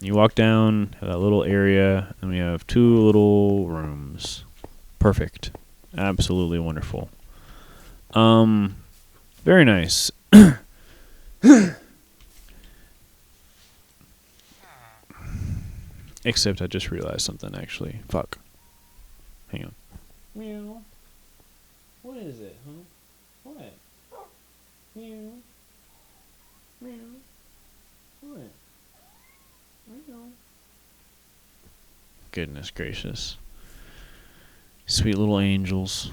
You walk down, have that little area, and we have 2 little rooms. Perfect. Absolutely wonderful. Very nice. Except I just realized something, actually. Fuck. Hang on. Meow. What is it, huh? What? Meow. Meow. What? Meow. Goodness gracious. Sweet little angels.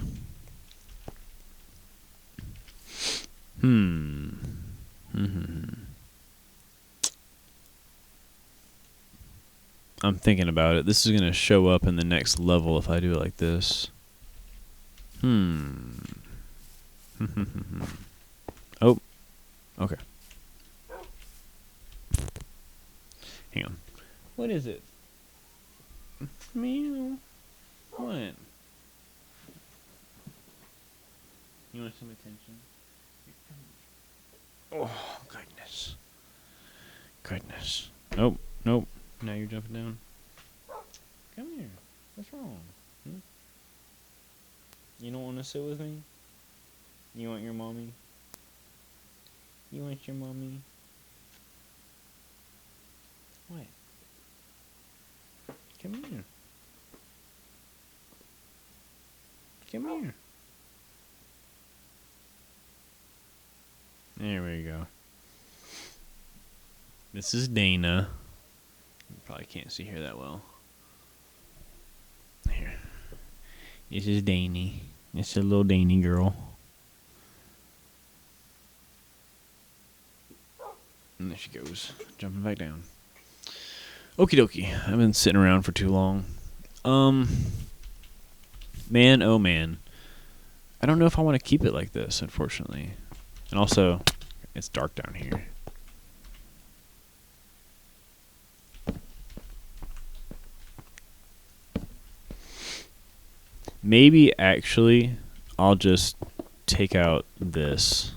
I'm thinking about it. This is going to show up in the next level if I do it like this. Oh. Okay. Hang on. What is it? Meow. What? You want some attention? Oh, goodness. Goodness. Nope. Nope. Now you're jumping down. Come here. What's wrong? You don't want to sit with me? You want your mommy? You want your mommy? What? Come here. Come here. There we go. This is Dana. You probably can't see her that well. Here. This is Danny. It's a little Danny girl. And there she goes, jumping back down. Okie dokie. I've been sitting around for too long. Man, oh man. I don't know if I want to keep it like this, unfortunately. And also, it's dark down here. Maybe, actually, I'll just take out this.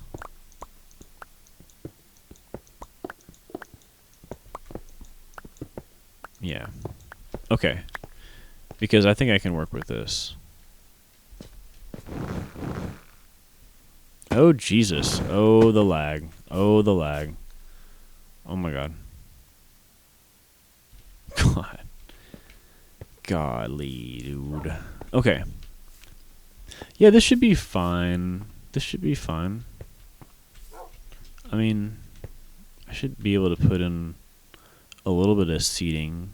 Yeah. Okay. Because I think I can work with this. Oh, Jesus. Oh, the lag. Oh, the lag. Oh, my God. God. Golly, dude. Okay. Yeah, this should be fine. This should be fine. I mean, I should be able to put in a little bit of seating.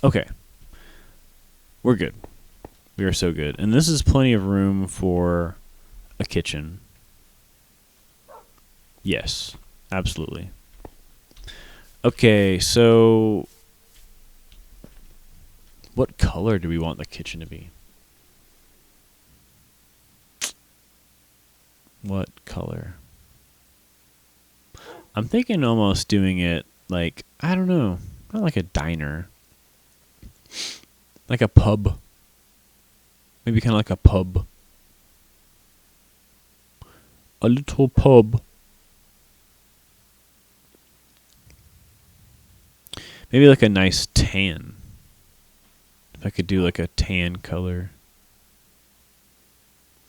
Okay. We're good. We are so good. And this is plenty of room for a kitchen. Yes, absolutely. Okay, so what color do we want the kitchen to be? What color? I'm thinking almost doing it like, I don't know, not like a diner. Like a pub. Maybe kind of like a pub. A little pub. Maybe like a nice tan. If I could do like a tan color.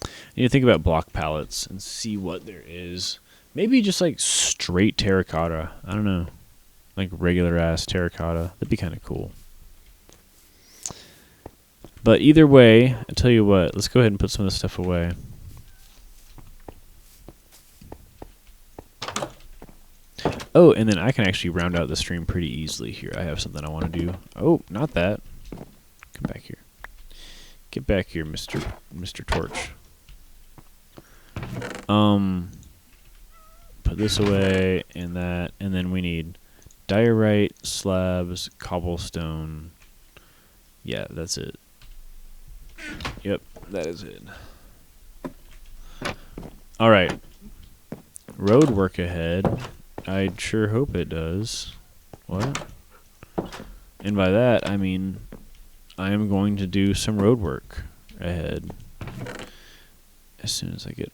I need to think about block palettes and see what there is. Maybe just like straight terracotta. I don't know. Like regular ass terracotta. That'd be kind of cool. But either way, I tell you what, let's go ahead and put some of this stuff away. Oh, and then I can actually round out the stream pretty easily here. I have something I want to do. Oh, not that. Come back here. Get back here, Mr. Torch. Put this away and that, and then we need diorite, slabs, cobblestone. Yeah, that's it. Yep, that is it. All right. Road work ahead. I sure hope it does. What? And by that, I mean I am going to do some road work ahead. As soon as I get...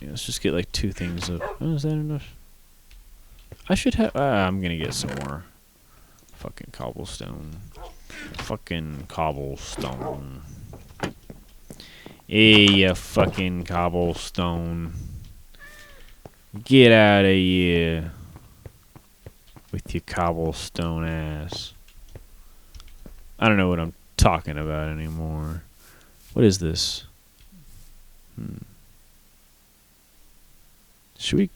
Yeah, let's just get like 2 things of... Oh, is that enough? I should have... I'm going to get some more. Fucking cobblestone. Fucking cobblestone. Hey, you fucking cobblestone. Get out of here with your cobblestone ass. I don't know what I'm talking about anymore. What is this? Should we...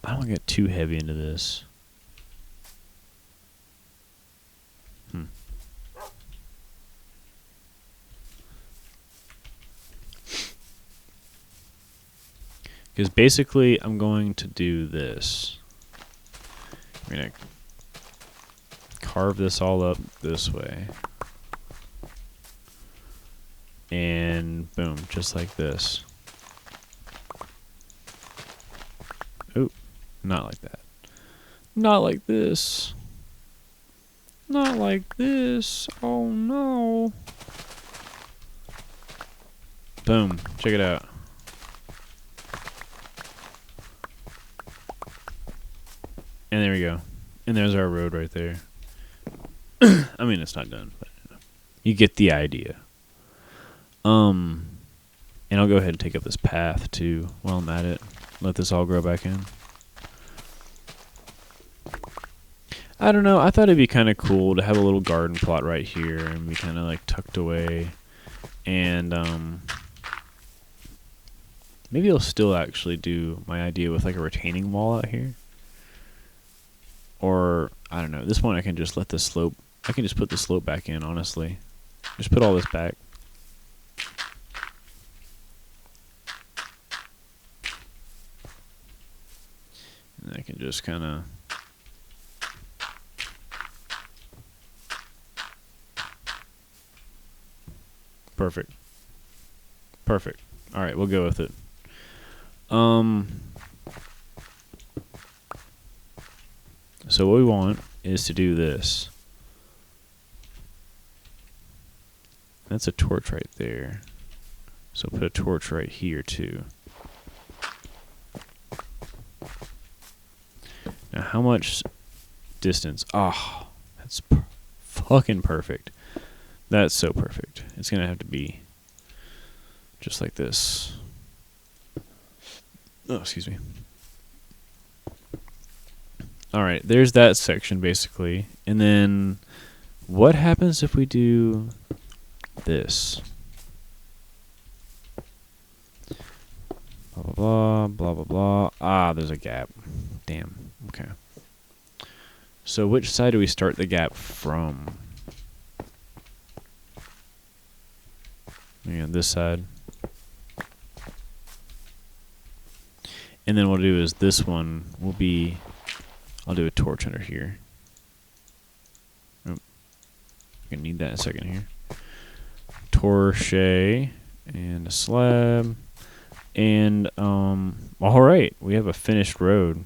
I don't want to get too heavy into this. Because basically, I'm going to do this. I'm going to carve this all up this way. And boom, just like this. Oh, not like that. Not like this. Not like this. Oh no. Boom, check it out. And there we go. And there's our road right there. I mean, it's not done, but you get the idea. And I'll go ahead and take up this path too while I'm at it. Let this all grow back in. I don't know. I thought it'd be kind of cool to have a little garden plot right here and be kind of like tucked away. And maybe I'll still actually do my idea with like a retaining wall out here. Or, I don't know. At this point, I can just let the slope... I can just put the slope back in, honestly. Just put all this back. And I can just kind of... Perfect. Perfect. All right, we'll go with it. So what we want is to do this. That's a torch right there. So put a torch right here too. Now how much distance? Oh, that's fucking perfect. That's so perfect. It's going to have to be just like this. Oh, excuse me. All right, there's that section basically. And then what happens if we do this? Blah, blah, blah, blah, blah, blah. Ah, there's a gap. Damn. Okay. So which side do we start the gap from? Yeah, this side. And then what we'll do is this one will be... I'll do a torch under here. Oh, I'm gonna need that in a second here. Torch and a slab. And, alright, we have a finished road.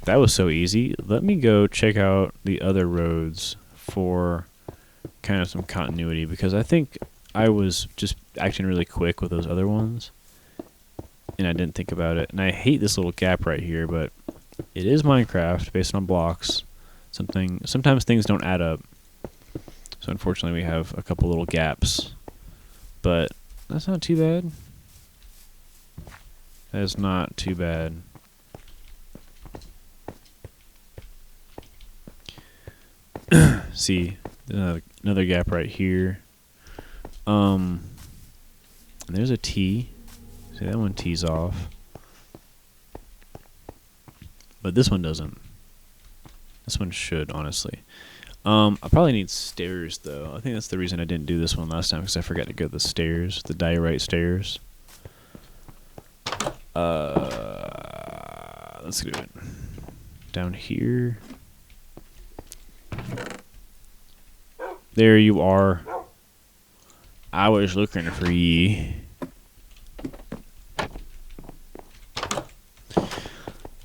That was so easy. Let me go check out the other roads for kind of some continuity, because I think I was just acting really quick with those other ones, and I didn't think about it. And I hate this little gap right here, but it is Minecraft based on blocks. Sometimes things don't add up. So unfortunately we have a couple little gaps. But that's not too bad. That is not too bad. See, another gap right here. And there's a T. See, that one tees off. But this one doesn't. This one should, honestly. I probably need stairs, though. I think that's the reason I didn't do this one last time, because I forgot to go to the stairs, the diorite stairs. Let's do it. Down here. There you are. I was looking for ye.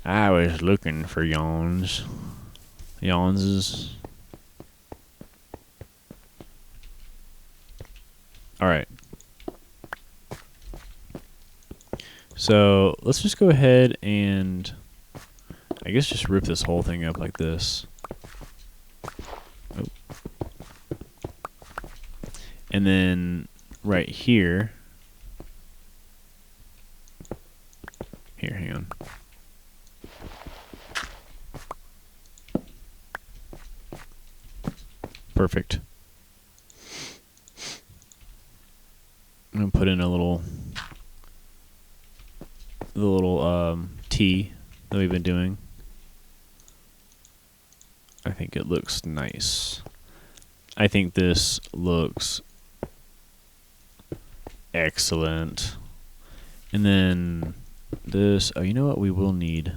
I was looking for yawns. Yawnses. Alright. So, let's just go ahead and I guess just rip this whole thing up like this. Oh. And then right here. Here, hang on. Perfect. I'm gonna put in the little T that we've been doing. I think it looks nice. I think this looks excellent. And then this, oh, you know what? We will need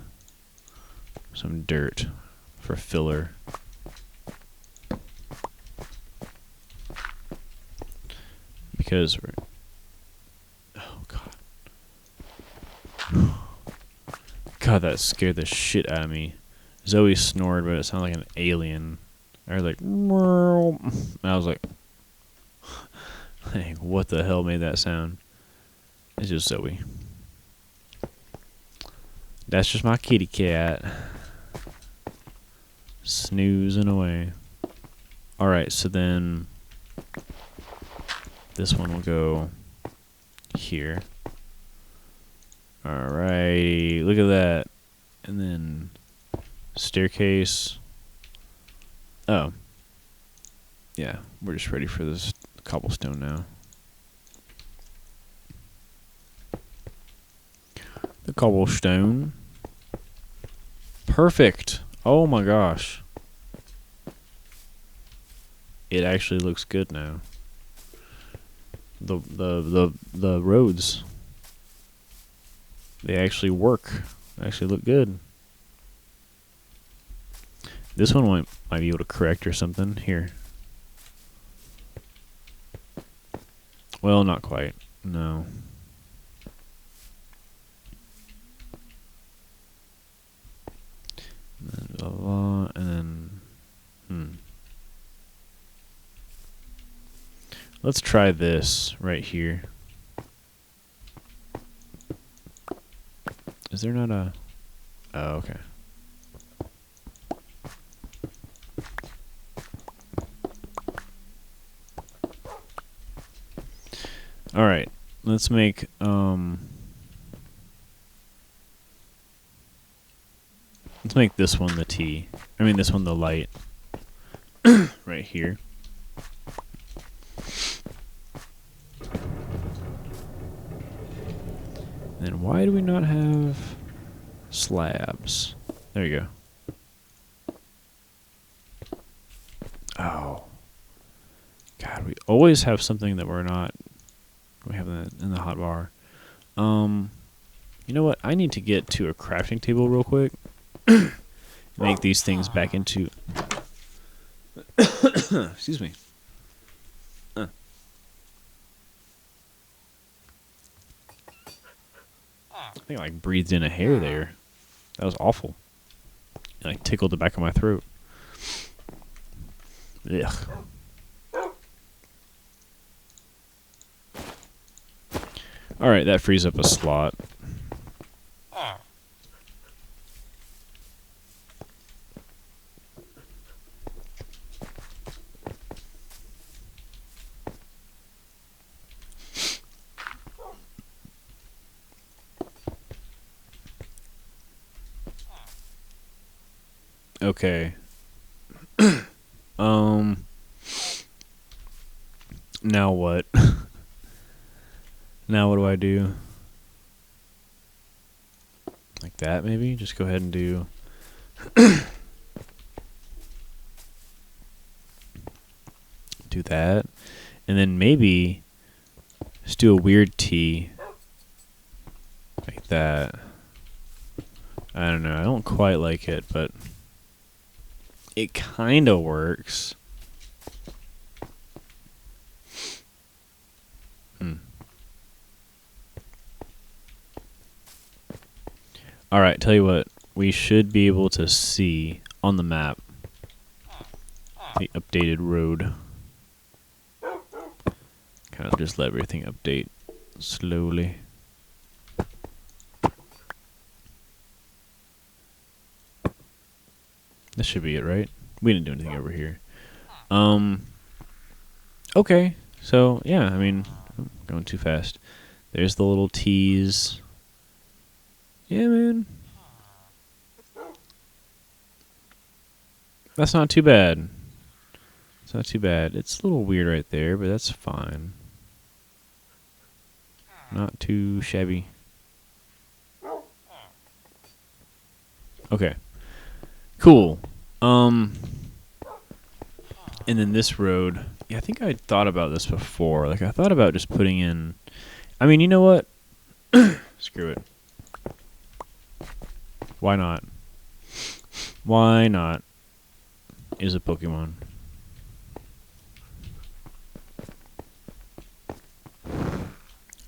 some dirt for filler. Because we're, oh god. God, that scared the shit out of me. Zoe snored, but it sounded like an alien. I was like, and I was like, what the hell made that sound? It's just Zoe. That's just my kitty cat. Snoozing away. Alright, so then This one will go here. Alrighty, look at that. And then staircase. Oh. Yeah, we're just ready for this cobblestone now. The cobblestone. Perfect. Oh my gosh. It actually looks good now. The roads, they actually work. They actually look good. This one might be able to correct or something. Here. Well, not quite. No. And then blah, blah, and then let's try this right here. Is there not a... Oh, okay. Alright, let's make, let's make this one the T. I mean, this one the light. Right here. Then why do we not have slabs? There you go. Oh. God, we always have something that we're not... We have in the hotbar. You know what? I need to get to a crafting table real quick. Make these things back into... Excuse me. I think I like breathed in a hair there. That was awful. It like tickled the back of my throat. Ugh. Alright, that frees up a slot. Okay. Now what? Now what do I do? Like that, maybe? Just go ahead and do... do that. And then maybe just do a weird T. Like that. I don't know. I don't quite like it, but... it kind of works. Alright, tell you what. We should be able to see on the map the updated road. Kind of just let everything update slowly. This should be it, right? We didn't do anything over here. Okay. So, yeah, I mean, I'm going too fast. There's the little T's. Yeah, man. That's not too bad. It's not too bad. It's a little weird right there, but that's fine. Not too shabby. Okay. Cool. And then this road. Yeah, I think I thought about this before. Like, I thought about just putting in... I mean, you know what? Screw it. Why not? Why not? Is a Pokemon.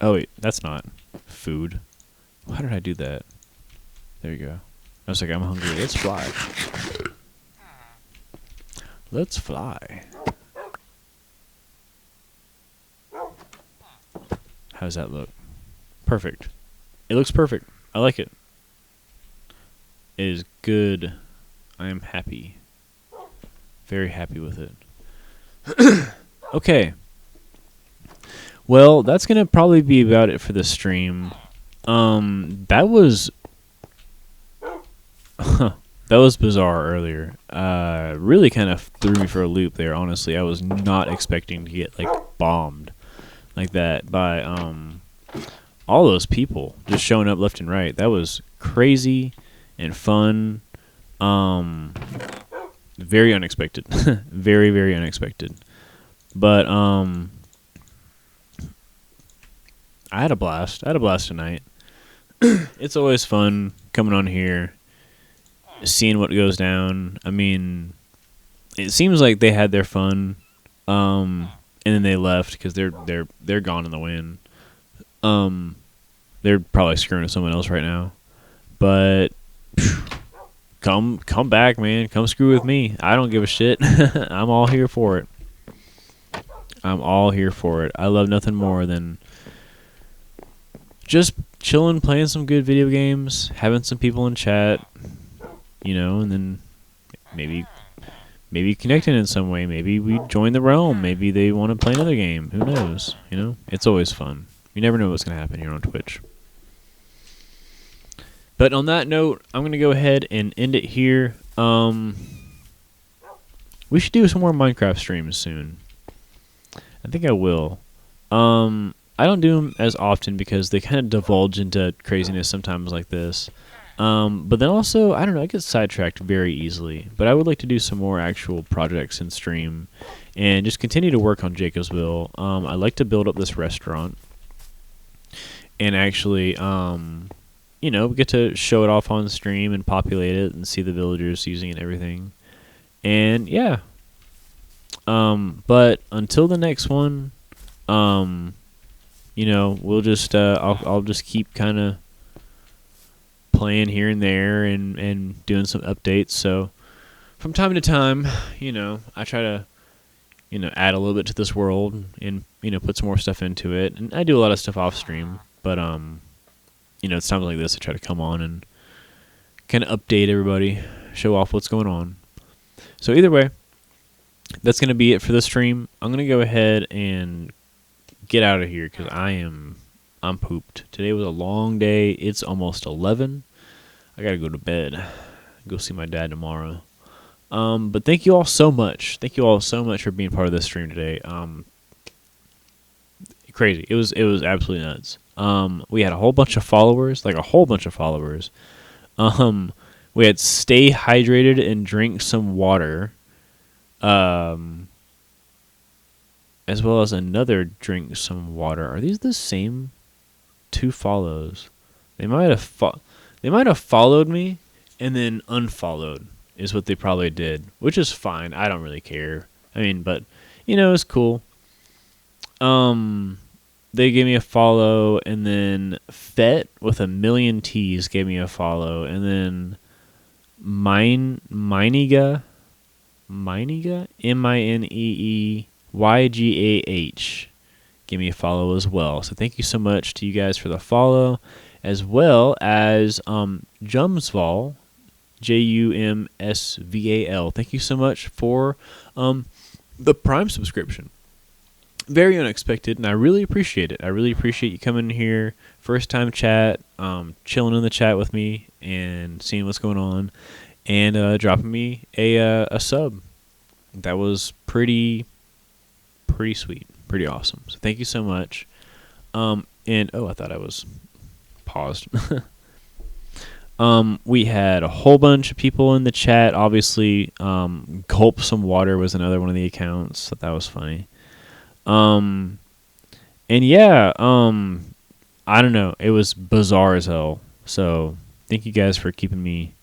Oh, wait. That's not food. Why did I do that? There you go. I was like, I'm hungry. Let's fly. Let's fly. How does that look? Perfect. It looks perfect. I like it. It is good. I am happy. Very happy with it. Okay. Well, that's gonna probably be about it for the stream. That was that was bizarre earlier. Really kind of threw me for a loop there. Honestly, I was not expecting to get like bombed like that by all those people just showing up left and right. That was crazy and fun. Very unexpected. Very, very unexpected. But I had a blast. I had a blast tonight. It's always fun coming on here, seeing what goes down. I mean, it seems like they had their fun, and then they left because they're gone in the wind. They're probably screwing with someone else right now. But come back, man. Come screw with me. I don't give a shit. I'm all here for it. I'm all here for it. I love nothing more than just chilling, playing some good video games, having some people in chat, you know, and then maybe connecting in some way. Maybe we join the realm. Maybe they want to play another game. Who knows? You know, it's always fun. You never know what's going to happen here on Twitch. But on that note, I'm going to go ahead and end it here. We should do some more Minecraft streams soon. I think I will. I don't do them as often because they kind of divulge into craziness sometimes like this. But then also, I don't know, I get sidetracked very easily. But I would like to do some more actual projects in stream and just continue to work on Jacobsville. I like to build up this restaurant and actually, you know, get to show it off on stream and populate it and see the villagers using it and everything. And yeah. But until the next one, you know, we'll just I'll just keep kind of playing here and there and doing some updates. So from time to time, you know, I try to, you know, add a little bit to this world and, you know, put some more stuff into it. And I do a lot of stuff off stream, but you know, it's times like this I try to come on and kind of update everybody, show off what's going on. So either way, that's going to be it for the stream. I'm going to go ahead and get out of here because I'm pooped. Today was a long day. It's almost 11. I got to go to bed. Go see my dad tomorrow. But thank you all so much. Thank you all so much for being part of this stream today. Crazy. It was absolutely nuts. We had a whole bunch of followers, like a whole bunch of followers. We had stay hydrated and drink some water. As well as another drink some water. Are these the same two follows? They might have followed me and then unfollowed is what they probably did, which is fine. I don't really care. I mean, but you know, it's cool. They gave me a follow, and then Fet with 1,000,000 T's gave me a follow, and then Minegah, MINEEYGAH, give me a follow as well. So thank you so much to you guys for the follow, as well as Jumsval, JUMSVAL. Thank you so much for the Prime subscription. Very unexpected, and I really appreciate it. I really appreciate you coming here, first time chat, chilling in the chat with me, and seeing what's going on, and dropping me a sub. That was pretty sweet, pretty awesome. So thank you so much. And I thought I was paused. We had a whole bunch of people in the chat. Obviously, Gulp Some Water was another one of the accounts. Thought that was funny. And yeah, I don't know. It was bizarre as hell. So thank you guys for keeping me,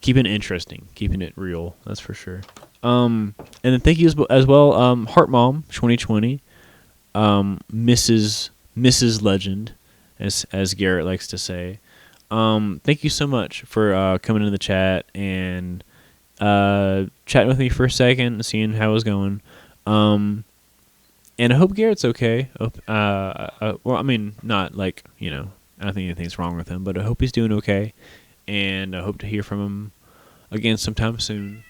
keeping it interesting, keeping it real. That's for sure. And then thank you as well, Heart Mom 2020, Mrs. Legend, as Garrett likes to say. Thank you so much for coming into the chat and chatting with me for a second and seeing how it was going. And I hope Garrett's okay. Well, I mean, not like, you know, I don't think anything's wrong with him, but I hope he's doing okay. And I hope to hear from him again sometime soon.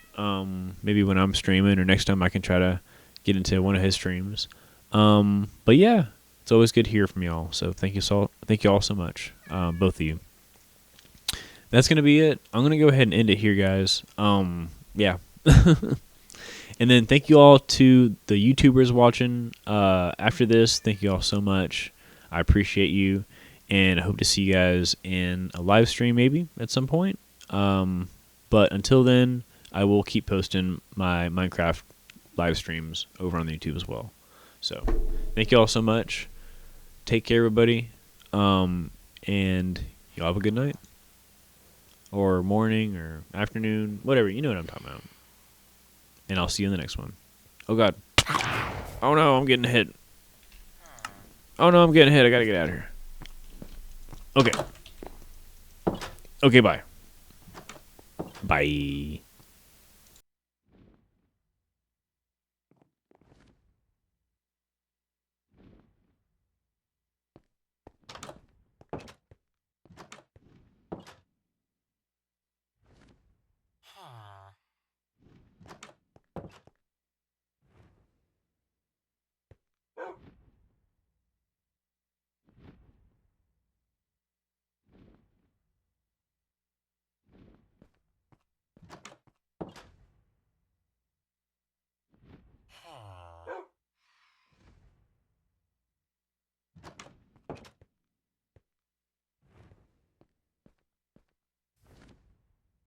Maybe when I'm streaming, or next time I can try to get into one of his streams. But yeah, it's always good to hear from y'all. So thank you all so much, both of you. That's gonna be it. I'm gonna go ahead and end it here, guys. Yeah. And then thank you all to the YouTubers watching after this. Thank you all so much. I appreciate you, and I hope to see you guys in a live stream maybe at some point. But until then, I will keep posting my Minecraft live streams over on the YouTube as well. So thank you all so much. Take care, everybody. And y'all have a good night. Or morning or afternoon. Whatever. You know what I'm talking about. And I'll see you in the next one. Oh, God. Oh, no. I'm getting hit. Oh, no. I'm getting hit. I got to get out of here. Okay. Okay, bye. Bye.